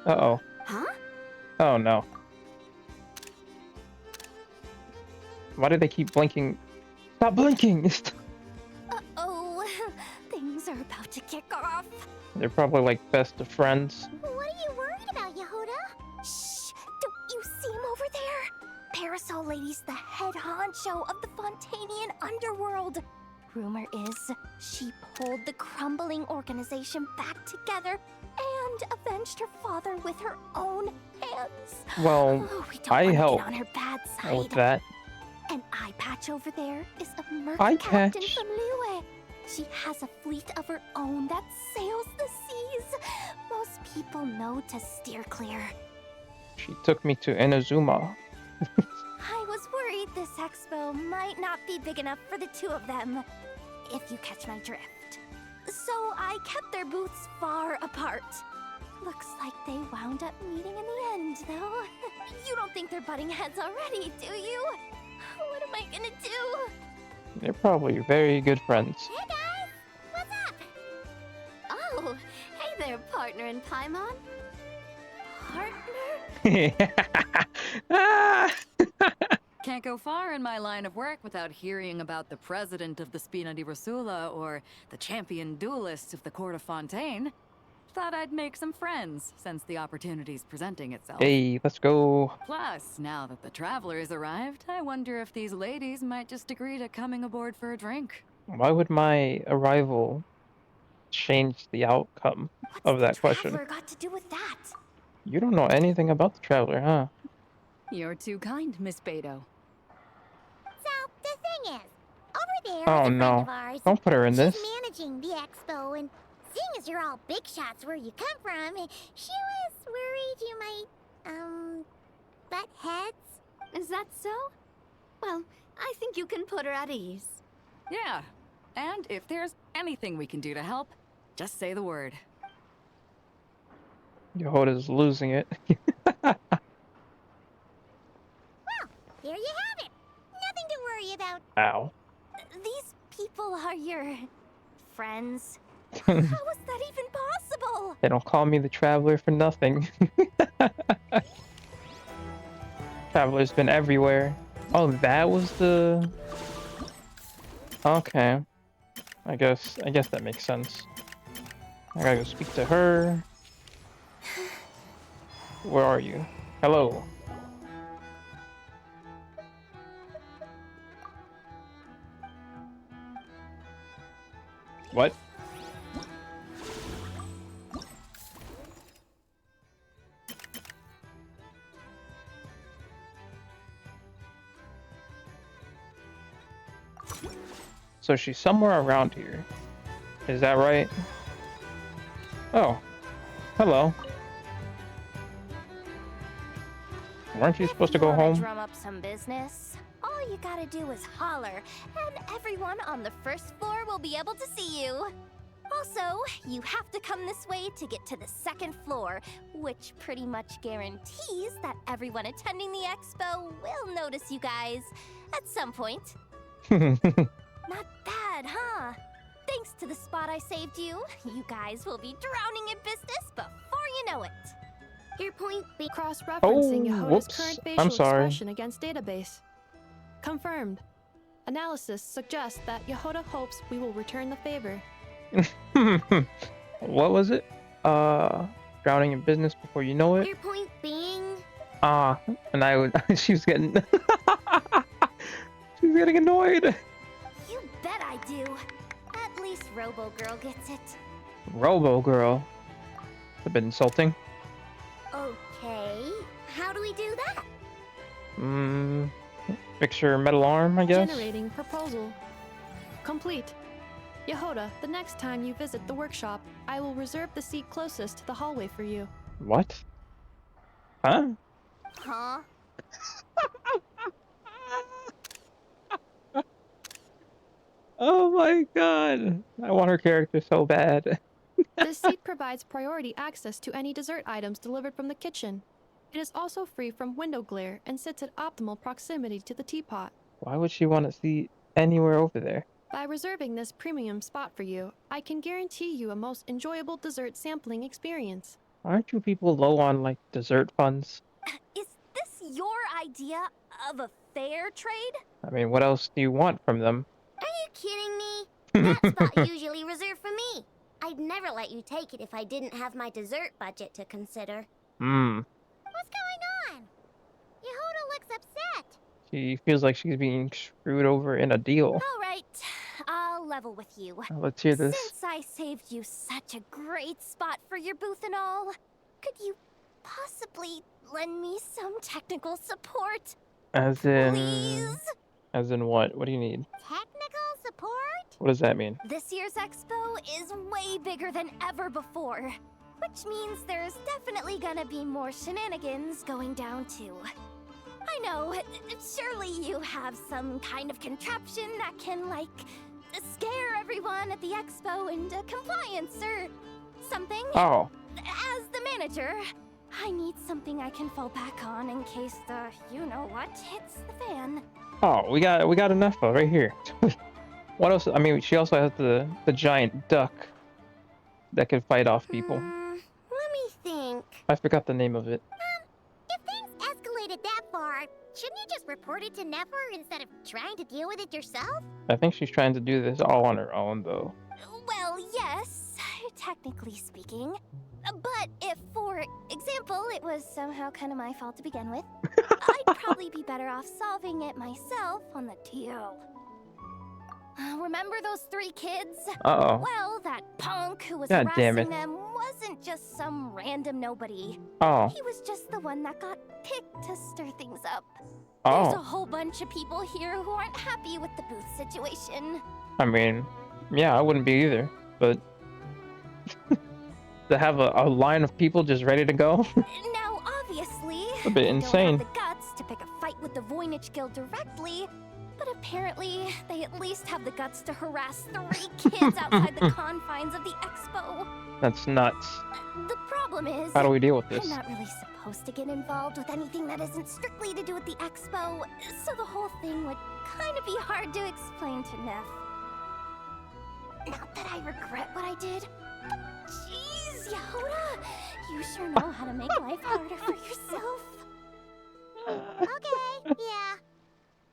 Uh-oh. Huh? Oh, no. Why do they keep blinking? Stop blinking! Uh-oh. Things are about to kick off. They're probably like best of friends. What are you worried about, Jahoda? Shh! Don't you see him over there? Parasol Lady's the head honcho of the Fontanian underworld. Rumor is she pulled the crumbling organization back together and avenged her father with her own hands. Well, we don't I wanna help get on her bad side. with that. An eye patch over there is a merc Eye captain patch? from Liyue. She has a fleet of her own that sails the seas. Most people know to steer clear. She took me to Inazuma. I was worried this expo might not be big enough for the two of them, if you catch my drift. So I kept their booths far apart. Looks like they wound up meeting in the end, though. You don't think they're butting heads already, do you? What am I gonna do? They're probably very good friends. Hey guys! What's up? Oh, hey there, partner in Paimon. Partner? Can't go far in my line of work without hearing about the president of the Spina di Rosula or the champion duelists of the Court of Fontaine. Thought I'd make some friends since the opportunity's presenting itself. Hey, let's go. Plus, now that the travelers arrived, I wonder if these ladies might just agree to coming aboard for a drink. Why would my arrival change the outcome of that question? What's the traveler got to do with that? You don't know anything about the traveler, huh? You're too kind, Miss Beto. So, the thing is, over there is Oh a friend no. of ours. Don't put her in this. She's managing the expo, and seeing as you're all big shots where you come from, she was worried you might, butt heads. Is that so? Well, I think you can put her at ease. Yeah, and if there's anything we can do to help, just say the word. Jahoda's losing it. Well, there you have it. Nothing to worry about. Ow. These people are your friends. How is that even possible? They don't call me the traveler for nothing. Traveler's been everywhere. Oh, that was the... Okay. I guess that makes sense. I gotta go speak to her. Where are you? Hello. What? So she's somewhere around here. Is that right? Oh. Hello. Weren't you supposed to go home? Drum up some business? All you gotta do is holler, and everyone on the first floor will be able to see you. Also, you have to come this way to get to the second floor, which pretty much guarantees that everyone attending the expo will notice you guys at some point. Not bad, huh? Thanks to the spot I saved you, you guys will be drowning in business before you know it. Your point be cross-referencing Yahoda's whoops. current I'm facial sorry. expression against database. Confirmed. Analysis suggests that Jahoda hopes we will return the favor. What was it? Drowning in business before you know it. Your point being? And I would. She was getting. She's getting annoyed. You bet I do. At least Robo Girl gets it. Robo girl. A bit insulting. Okay. How do we do that? Fix your metal arm, I guess. Generating proposal. Complete. Jahoda, the next time you visit the workshop, I will reserve the seat closest to the hallway for you. What? Huh? Huh? Oh my god. I want her character so bad. This seat provides priority access to any dessert items delivered from the kitchen. It is also free from window glare and sits at optimal proximity to the teapot. Why would she want to see anywhere over there? By reserving this premium spot for you, I can guarantee you a most enjoyable dessert sampling experience. Aren't you people low on, like, dessert funds? Is this your idea of a fair trade? I mean, what else do you want from them? Are you kidding me? That spot usually reserved for me. I'd never let you take it if I didn't have my dessert budget to consider. What's going on? Jahoda looks upset. She feels like she's being screwed over in a deal. All right, I'll level with you. Let's hear this. Since I saved you such a great spot for your booth and all, could you possibly lend me some technical support? As in... Please? As in what? What do you need? Technical support? What does that mean? This year's expo is way bigger than ever before, which means there's definitely gonna be more shenanigans going down too. I know, surely you have some kind of contraption that can, like, scare everyone at the expo into compliance or something. Oh. As the manager, I need something I can fall back on in case the you-know-what hits the fan. Oh, we got enough of right here. What else? I mean, she also has the giant duck that can fight off people. Let me think. I forgot the name of it. If things escalated that far, shouldn't you just report it to Nefer instead of trying to deal with it yourself? I think she's trying to do this all on her own, though. Well, yes, technically speaking. But if, for example, it was somehow kind of my fault to begin with, I'd probably be better off solving it myself on the DL. Remember those 3 kids? Uh-oh. Well, that punk who was God damn harassing it. them wasn't just some random nobody. Oh. He was just the one that got picked to stir things up. Oh. There's a whole bunch of people here who aren't happy with the booth situation. I mean, yeah, I wouldn't be either, but to have a line of people just ready to go? Now, obviously, a bit insane. They don't have the guts to pick a fight with the Voynich Guild directly, but apparently they at least have the guts to harass 3 kids outside the confines of the Expo. That's nuts. The problem is, how do we deal with this? I'm not really supposed to get involved with anything that isn't strictly to do with the Expo, so the whole thing would kind of be hard to explain to Neff. Not that I regret what I did, but jeez, Jahoda, you sure know how to make life harder for yourself. Okay, yeah.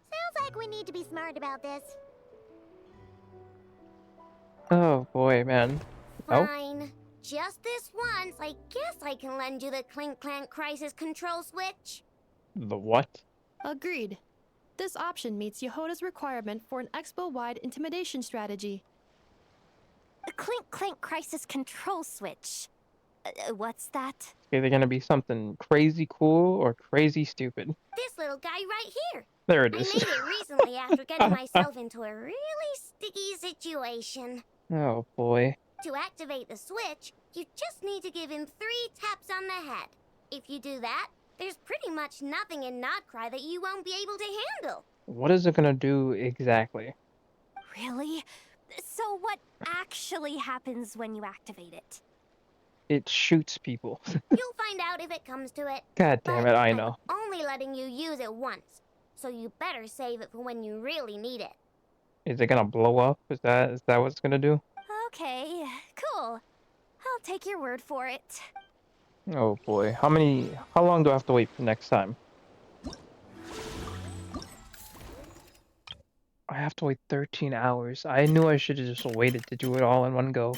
Sounds like we need to be smart about this. Oh boy, man. Fine. Just this once, I guess I can lend you the Clink Clank Crisis Control Switch. The what? Agreed. This option meets Jahoda's requirement for an Expo-wide intimidation strategy. The Clink Clank Crisis Control Switch. What's that? Either gonna be something crazy cool or crazy stupid. This little guy right here. There it is. I made it recently after getting myself into a really sticky situation. Oh boy. To activate the switch, you just need to give him 3 taps on the head. If you do that, there's pretty much nothing in Nod Krai that you won't be able to handle. What is it gonna do exactly? Really? So what actually happens when you activate it? It shoots people. You'll find out if it comes to it. God damn it, I know. I'm only letting you use it once, so you better save it for when you really need it. Is it gonna blow up? Is that what it's gonna do? Okay, cool. I'll take your word for it. Oh boy. How long do I have to wait for next time? I have to wait 13 hours. I knew I should have just waited to do it all in one go.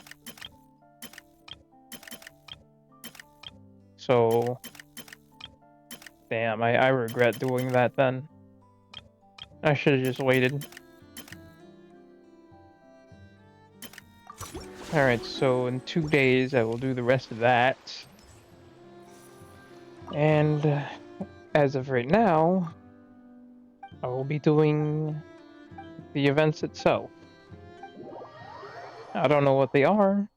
So, damn, I regret doing that then. I should have just waited. Alright, so in 2 days I will do the rest of that. And as of right now, I will be doing the events itself. I don't know what they are.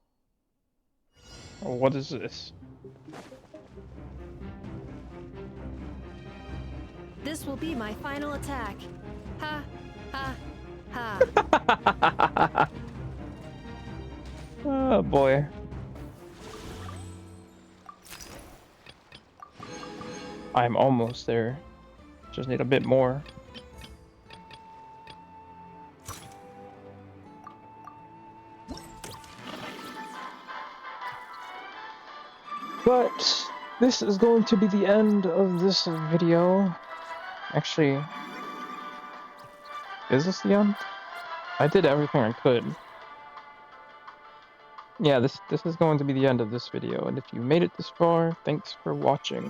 What is this? This will be my final attack. Ha, ha, ha. Oh boy. I'm almost there. Just need a bit more. But this is going to be the end of this video. Actually, is this the end? I did everything I could. Yeah, this is going to be the end of this video, and if you made it this far, thanks for watching.